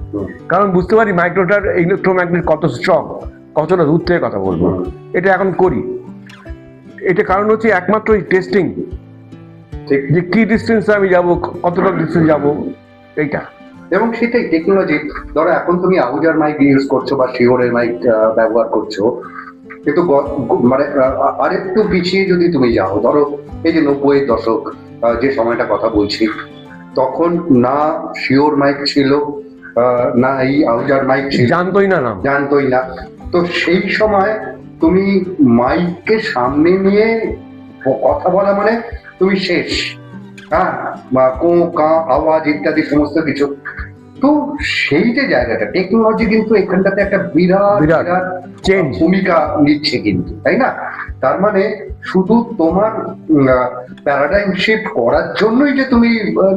কারণ বুঝতে পারি মাইক্রোটার ইলেকট্রোম্যাগনেট কত স্ট্রং, কতটা দূর থেকে কথা বলবো। এটা এখন করি, এটা কারণ হচ্ছে একমাত্র টেস্টিং, যে কি ডিস্টেন্সে আমি যাবো, কতটা ডিস্টেন্স যাবো, এইটা। এবং সেটাই টেকনোলজি। ধরো এখন তুমি আহুজার মাইক ইউজ করছো বা শিওরের মাইক ব্যবহার করছো, কিন্তু মানে আরেকটু পিছিয়ে যদি তুমি যাও, ধরো এই যে 90-এর দশক, যে সময়টা কথা বলছি, তখন না শিওর মাইক ছিল, না এই আহুজার মাইক ছিল, জানতোই না। তো সেই সময় তুমি মাইককে সামনে নিয়ে কথা বলা মানে তুমি শেষ, হ্যাঁ, বা কো কা আওয়াজ ইত্যাদি সমস্ত কিছু। তো সেই যে জায়গাটা, টেকনোলজি কিন্তু এখানটাতে একটা বিরাট ভূমিকা নিচ্ছে কিন্তু, তাই না? তার মানে শুধু তোমার প্যারাডাইম শিফট করার জন্যই যে তুমি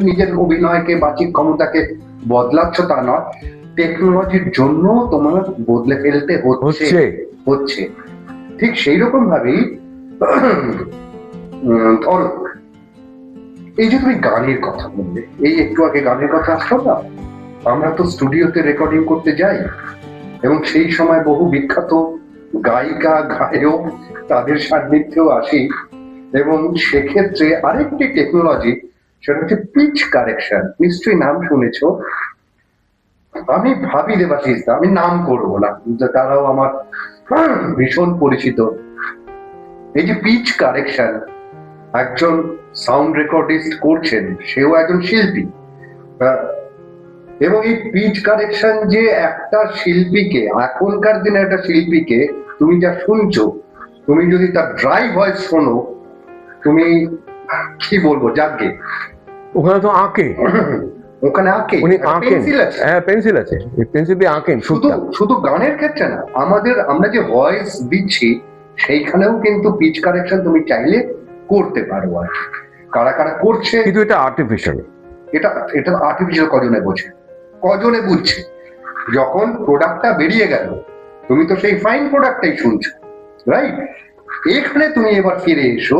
নিজের অভিনয়কে, বাচিক ক্ষমতাকে বদলাচ্ছ তা নয়, টেকনোলজির জন্য তোমার বদলে ফেলতে হচ্ছে। ঠিক সেই রকম ভাবেই ধরো এই যে তুমি গানের কথা বললে, এই একটু আগে গানের কথা আসলো না, আমরা তো স্টুডিওতে রেকর্ডিং করতে যাই, এবং সেই সময় বহু বিখ্যাত গায়িকা গায়ক তাদের সান্নিধ্যেও আসি, এবং সেক্ষেত্রে আরেকটি টেকনোলজি, সেটা হচ্ছে পিচ কারেকশন। নিশ্চয়ই নাম শুনেছো। আমি ভাবি দেবাশিস, আমি নাম করবো না, তারাও আমার ভীষণ পরিচিত। এই যে পিচ কারেকশন একজন সাউন্ড রেকর্ডিস্ট করছেন, সেও একজন শিল্পী, এবং এই পিচ কারেকশন যে একটা শিল্পীকে, এখনকার দিনে একটা শিল্পীকে তুমি যা শুনছো, তুমি যদি তার ড্রাই ভয়েস শোনো, তুমি কি বলবো, যাকে ওখানে তো আঁকে, ওখানে আঁকে, পেন্সিল আছে, পেন্সিল দিয়ে আঁকেন। শুধু গানের ক্ষেত্রে না, আমরা যে ভয়েস দিচ্ছি সেইখানেও কিন্তু পিচ কারেকশন তুমি চাইলে করতে পারো। আর কারা করছে, কিন্তু এটা আর্টিফিশিয়াল, এটা আর্টিফিশিয়াল কজনে বুঝছে। যখন প্রোডাক্টটা বেরিয়ে গেল, তুমি তো সেই ফাইন প্রোডাক্টটাই শুনছো, রাইট? এখানে তুমি এবার ফিরে এসো,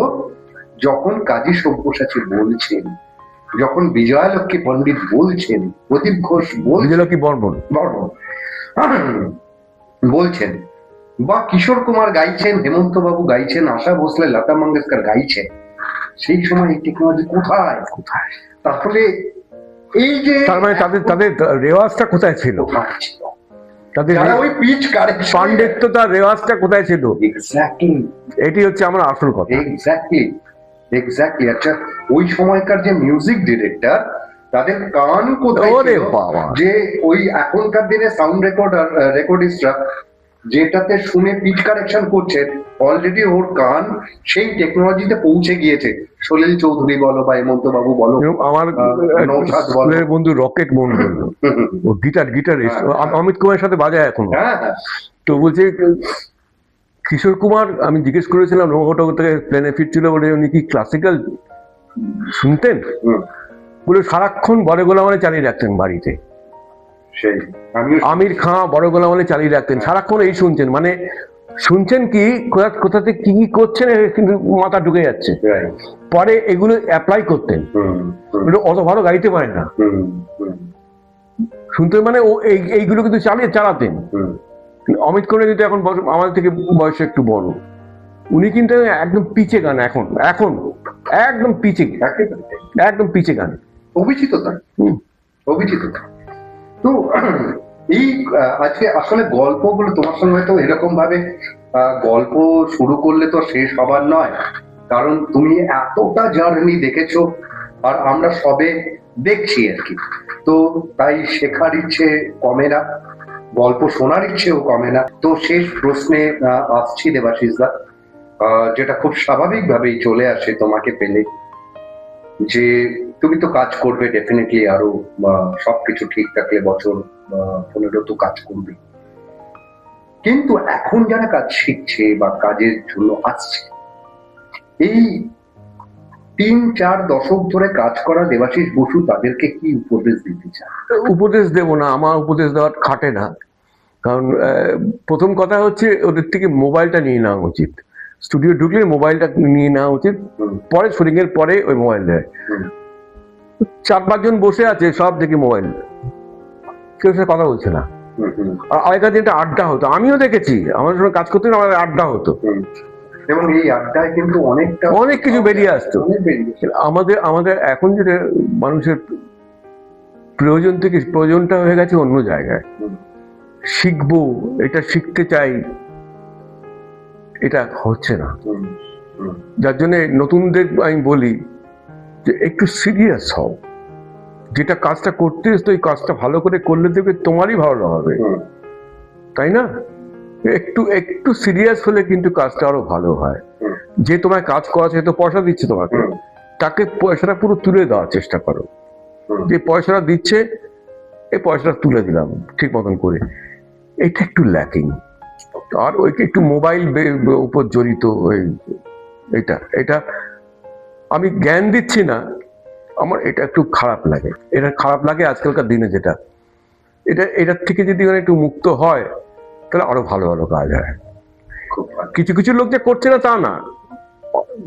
যখন কাজী সব্যসাচী বলছেন, যখন বিজয়ালক্ষ্মী পণ্ডিত বলছেন, প্রদীপ ঘোষ বলছেন, বা কিশোর কুমার গাইছেন, হেমন্ত বাবু গাইছেন, আশা ভোসলে, লতা মঙ্গেশকর গাইছেন, সেই সময় এই টেকনোলজি কোথায়? তাহলে এই যে তার মানে তাদের রেওয়াজটা কোথায় ছিল? তাদের ওই পিচ কারেকশন, পাণ্ডিত্য, তার রেওয়াজটা কোথায় ছিল? এক্স্যাক্টলি, এটি হচ্ছে আমার আসল কথা। এক্স্যাক্টলি। এক্স্যাক্টলি। আচ্ছা, ওই সময়কার যে মিউজিক ডিরেক্টর, তাদের কান কোথায় ওরে ছিল বাবা। যে ওই এখনকার দিনে সাউন্ড রেকর্ডিস্টরা যেটাতে শুনে পিচ কারেকশন করছে, অলরেডি ওর কান সেই টেকনোলজিতে পৌঁছে গিয়েছে। সলিল চৌধুরী বলো বা হেমন্ত বাবু বলো, এরকম আমার নৌশাদ বলো। স্কুলের বন্ধু রকেট মন্ডল, ও গিটারিস্ট, অমিত কুমারের সাথে বাজায় এখনো। হ্যাঁ হ্যাঁ, তো বলছে কিশোর কুমার, আমি জিজ্ঞেস করেছিলাম রঘুটক থেকে প্লেনে ফিরছিল বলে উনি কি ক্লাসিক্যাল শুনতেন, হুম, বলে সারাক্ষণ বড় গোলামালে চালিয়ে রাখতেন বাড়িতে। সেই আমিও আমির খাঁ বড় গোলামালে চালিয়ে রাখতেন, সারাক্ষণ এই শুনছেন, মানে শুনছেন কি কোথাতে কি কি করছেন কিন্তু মাথা ঢুকে যাচ্ছে। right, পরে এগুলো অ্যাপ্লাই করতেন। হুম, হুম, বলে অত ভালো গাইতে পারে না, হুম, হুম, শুনতে মানে ও এইগুলো কিন্তু চালাতেন। হুম, অমিত কুমার কিন্তু এখন আমাদের থেকে বয়সে একটু বড়, উনি কিন্তু একদম পিচে গান, এখন একদম পিচে, একেবারে তাই। একদম পিচে গান। অভিজিততা, হুম। অভিজিততা। তো এই আজকে আসলে গল্পগুলো তোমার সঙ্গে তো এরকম ভাবে গল্প শুরু করলে তো শেষ হবার নয়, কারণ তুমি এতটা জার্নি দেখেছো আর আমরা সবে দেখছি আর কি। তো তাই শেখার ইচ্ছে কমে না, গল্প শোনার ইচ্ছেও কমে না। তো শেষ প্রশ্নে আসছি দেবাশিস দা, যেটা খুব স্বাভাবিকভাবেই চলে আসে তোমাকে পেলে, যে তুমি তো কাজ করবে ডেফিনেটলি আরো, সবকিছু ঠিক থাকলে বছর 15 তো কাজ করবে, কিন্তু এখন যারা কাজ শিখছে বা কাজের জন্য আসছে, এই 3-4 দশক ধরে কাজ করা দেবাশিস বসু তাদেরকে কি উপদেশ দিতে চান? উপদেশ দেব না, আমার উপদেশ দেওয়ার খাটে না। কারণ প্রথম কথা হচ্ছে ওদের থেকে মোবাইলটা নিয়ে নেওয়া উচিত, স্টুডিও ঢুকলে মোবাইলটা নিয়ে নেওয়া উচিত, পরে শুটিং এর পরে ওই মোবাইল দেয়। 4-5 জন বসে আছে, সব দেখি মোবাইল, কেউ সাথে কথা বলছে না। আর আগেকার দিনটা আড্ডা হতো, আমিও দেখেছি, আমাদের সঙ্গে কাজ করতে আমাদের আড্ডা হতো, এবং এই আড্ডায় কিন্তু অনেক কিছু বেরিয়ে আসতো। আমাদের এখন যেটা মানুষের প্রয়োজন থেকে প্রয়োজনটা হয়ে গেছে অন্য জায়গায়, শিখবো, এটা শিখতে চাই, এটা হচ্ছে না। যার জন্য নতুনদের আমি বলি যে একটু সিরিয়াস হও, যেটা কাজটা করতে এসছো ওই কাজটা ভালো করে করলে দেখবে তোমারই ভালো হবে, তাই না? একটু সিরিয়াস হলে কিন্তু কাজটা আরো ভালো হয়। যে তোমায় কাজ করাচ্ছে, তো পয়সা দিচ্ছে তোমাকে, তাকে পয়সাটা পুরো তুলে দেওয়ার চেষ্টা করো। যে পয়সাটা দিচ্ছে, এই পয়সাটা তুলে দিলাম ঠিক মতন করে, এটা একটু ল্যাকিং। আর ওইটা একটু মোবাইল উপর জড়িত, এটা আমি জ্ঞান দিচ্ছি না, আমার এটা একটু খারাপ লাগে, এটা খারাপ লাগে আজকালকার দিনে। যেটা এটার থেকে যদি একটু মুক্ত হয় তাহলে আরো ভালো ভালো কাজ হয়। কিছু কিছু লোক যে করছে না তা না,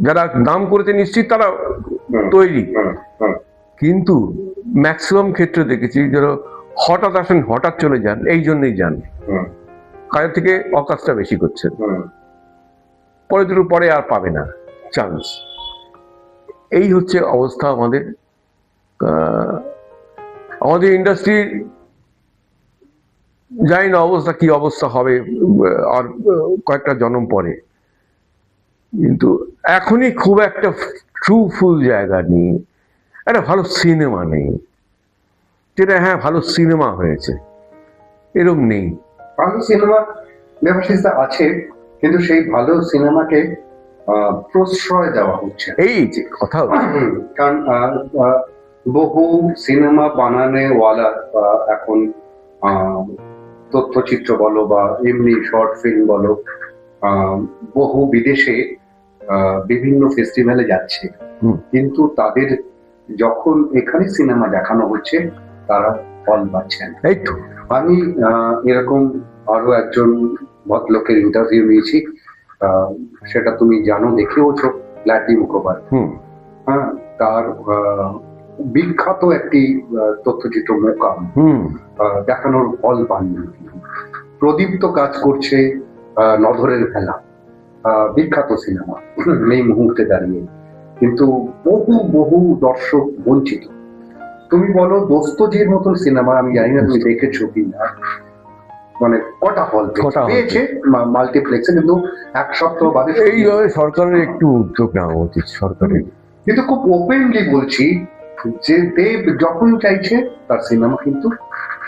যারা নাম করেছে নিশ্চিত তারা তৈরি, কিন্তু ম্যাক্সিমাম ক্ষেত্রে দেখেছি যারা হঠাৎ আসেন হঠাৎ চলে যান, এই জন্যই যান, কাজের থেকে অকাজটা বেশি করছেন, পরে দুটো পরে আর পাবে না চান্স। এই হচ্ছে অবস্থা আমাদের ইন্ডাস্ট্রির। জানি না অবস্থা কি অবস্থা হবে আর কয়েকটা জন্ম পরে, কিন্তু এখনই খুব একটা ট্রুফুল জায়গা নেই, একটা ভালো সিনেমা নেই, যেটা হ্যাঁ ভালো সিনেমা হয়েছে এরকম নেই। ভালো সিনেমা ব্যবস্থা আছে, কিন্তু সেই ভালো সিনেমাকে প্রশ্রয় দেওয়া হচ্ছে, এই যে কথা। কারণ বহু সিনেমা বানানোওয়ালা এখন তথ্যচিত্র বলো বা এমনি শর্ট ফিল্ম বলো, বহু বিদেশে বিভিন্ন ফেস্টিভ্যালে যাচ্ছে, কিন্তু তাদের যখন এখানে সিনেমা দেখানো হচ্ছে তারা ফল পাচ্ছেন। এই তো আমি এরকম আরো একজন ভদ্রলোকের ইন্টারভিউ নিয়েছি, সেটা তুমি জানো, দেখেওছো, ল্যাটি মুখোপাধ্যায়। হ্যাঁ, তার বিখ্যাত একটি তথ্যচিত্র মোকাম দেখানোর ফল পাননি। প্রদীপ্ত কাজ করছে নধরের ভেলা, বিখ্যাত সিনেমা এই মুহূর্তে দাঁড়িয়ে, কিন্তু বহু বহু দর্শক বঞ্চিত। তুমি বলো দোস্তজির মতন সিনেমা, আমি জানি না তুমি দেখেছো কিনা, মানে কটা হল পেয়েছে মাল্টিপ্লেক্সে, কিন্তু 1 সপ্তাহ বাদে। এইভাবে সরকারের একটু উদ্যোগ নেওয়া উচিত, সরকারের কিন্তু খুব ওপেনলি বলছি যে দেব যখন চাইছে তার সিনেমা কিন্তু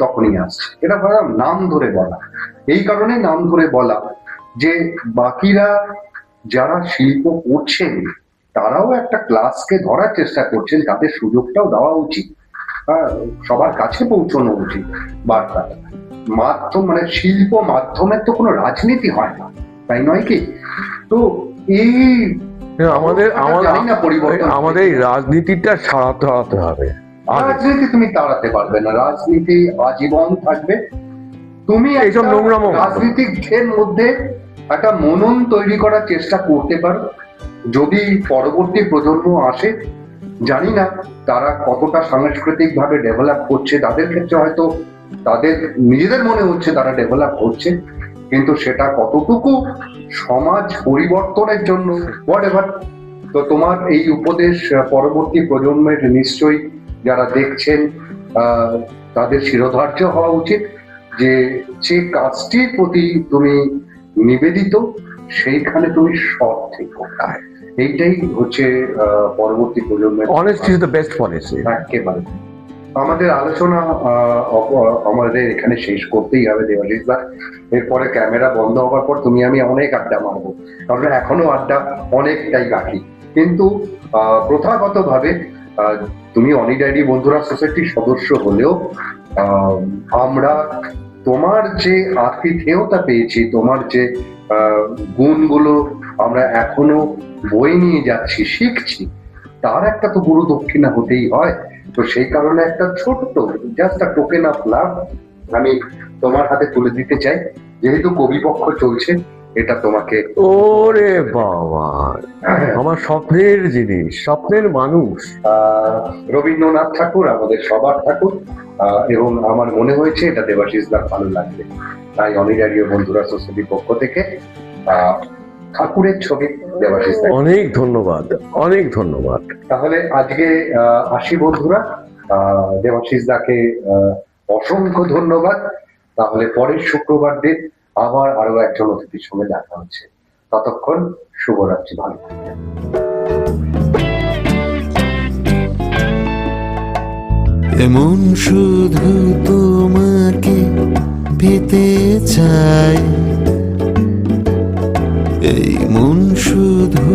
তখনই আসছে। এটা বলা নাম ধরে বলা, এই কারণে নাম ধরে বলা যে বাকিরা যারা শিল্প করছেন তারাও একটা ক্লাসকে ধরার চেষ্টা করছেন, তাদের সুযোগটাও দেওয়া উচিত, সবার কাছে পৌঁছানো উচিত বার্তা। মাধ্যম মানে শিল্প মাধ্যমের তো কোনো রাজনীতি হয় না, তাই নয় কি? তো এই জানি না পরিবর্তন আমাদের এই রাজনীতিটা সারাতে হবে। রাজনীতি তুমি তাড়াতে পারবে না, রাজনীতি আজীবন থাকবে। তুমি এইসব একটা নোংরামো রাজনীতিকদের মধ্যে একটা মনন তৈরি করার চেষ্টা করতে পারো। যদি পরবর্তী প্রজন্ম আসে, জানি না তারা কতটা সাংস্কৃতিক ভাবে ডেভেলপ করছে, তাদের ক্ষেত্রে হয়তো তাদের নিজেদের মনে হচ্ছে তারা ডেভেলপ করছে, কিন্তু সেটা কতটুকু সমাজ পরিবর্তনের জন্য হোয়াটএভার। তো তোমার এই উপদেশ পরবর্তী প্রজন্মের নিশ্চয়ই যারা দেখছেন তাদের শিরোধার্য হওয়া উচিত যে যে কাজটির প্রতি তুমি নিবেদিত সেইখানে তুমি সৎ থেকো। এইটাই হচ্ছে পরবর্তী প্রজন্মের honesty is the best policy. একেবারে। আমাদের আলোচনা আমাদের এখানে শেষ করতেই হবে দেবাশিস দা। এরপরে ক্যামেরা বন্ধ হওয়ার পর তুমি আমি অনেক আড্ডা মারবো, কারণ এখনো আড্ডা অনেকটাই বাকি। কিন্তু প্রথাগত ভাবে তুমি অনি ডায়েরি বন্ধুরা সোসাইটির সদস্য হলেও আমরা তোমার যে আতিথেয়তা পেয়েছি, তোমার যে গুণগুলো আমরা এখনো বই নিয়ে যাচ্ছি, শিখছি, তার একটা তো গুরু দক্ষিণা হতেই হয়। তো সেই কারণে একটা ছোট্ট just a token of love আমি তোমার হাতে তুলে দিতে চাই, যেহেতু কবিপক্ষ চলছে এটা তোমাকে। ওরে বাবা, আমার স্বপ্নের জিনিস, স্বপ্নের মানুষ রবীন্দ্রনাথ ঠাকুর আমাদের সবার ঠাকুর, এবং আমার মনে হয়েছে এটা দেবাশিস দার ভালো লাগবে, তাই অনি ডায়েরি বন্ধুরা সোসাইটির পক্ষ থেকে ঠাকুরের ছবি দেবাশিস দা। অনেক ধন্যবাদ, অনেক ধন্যবাদ। তাহলে আজকে আসি বন্ধুরা, দেবাশিস দাকে অসংখ্য ধন্যবাদ। তাহলে পরের শুক্রবার দিন আবার আরো একজন অতিথির সঙ্গে দেখা হচ্ছে। ততক্ষণ শুভরাত্রি, ভালো থাকবেন। এমন শুধু তোমাকে পেতে চাই, এই মন শুধু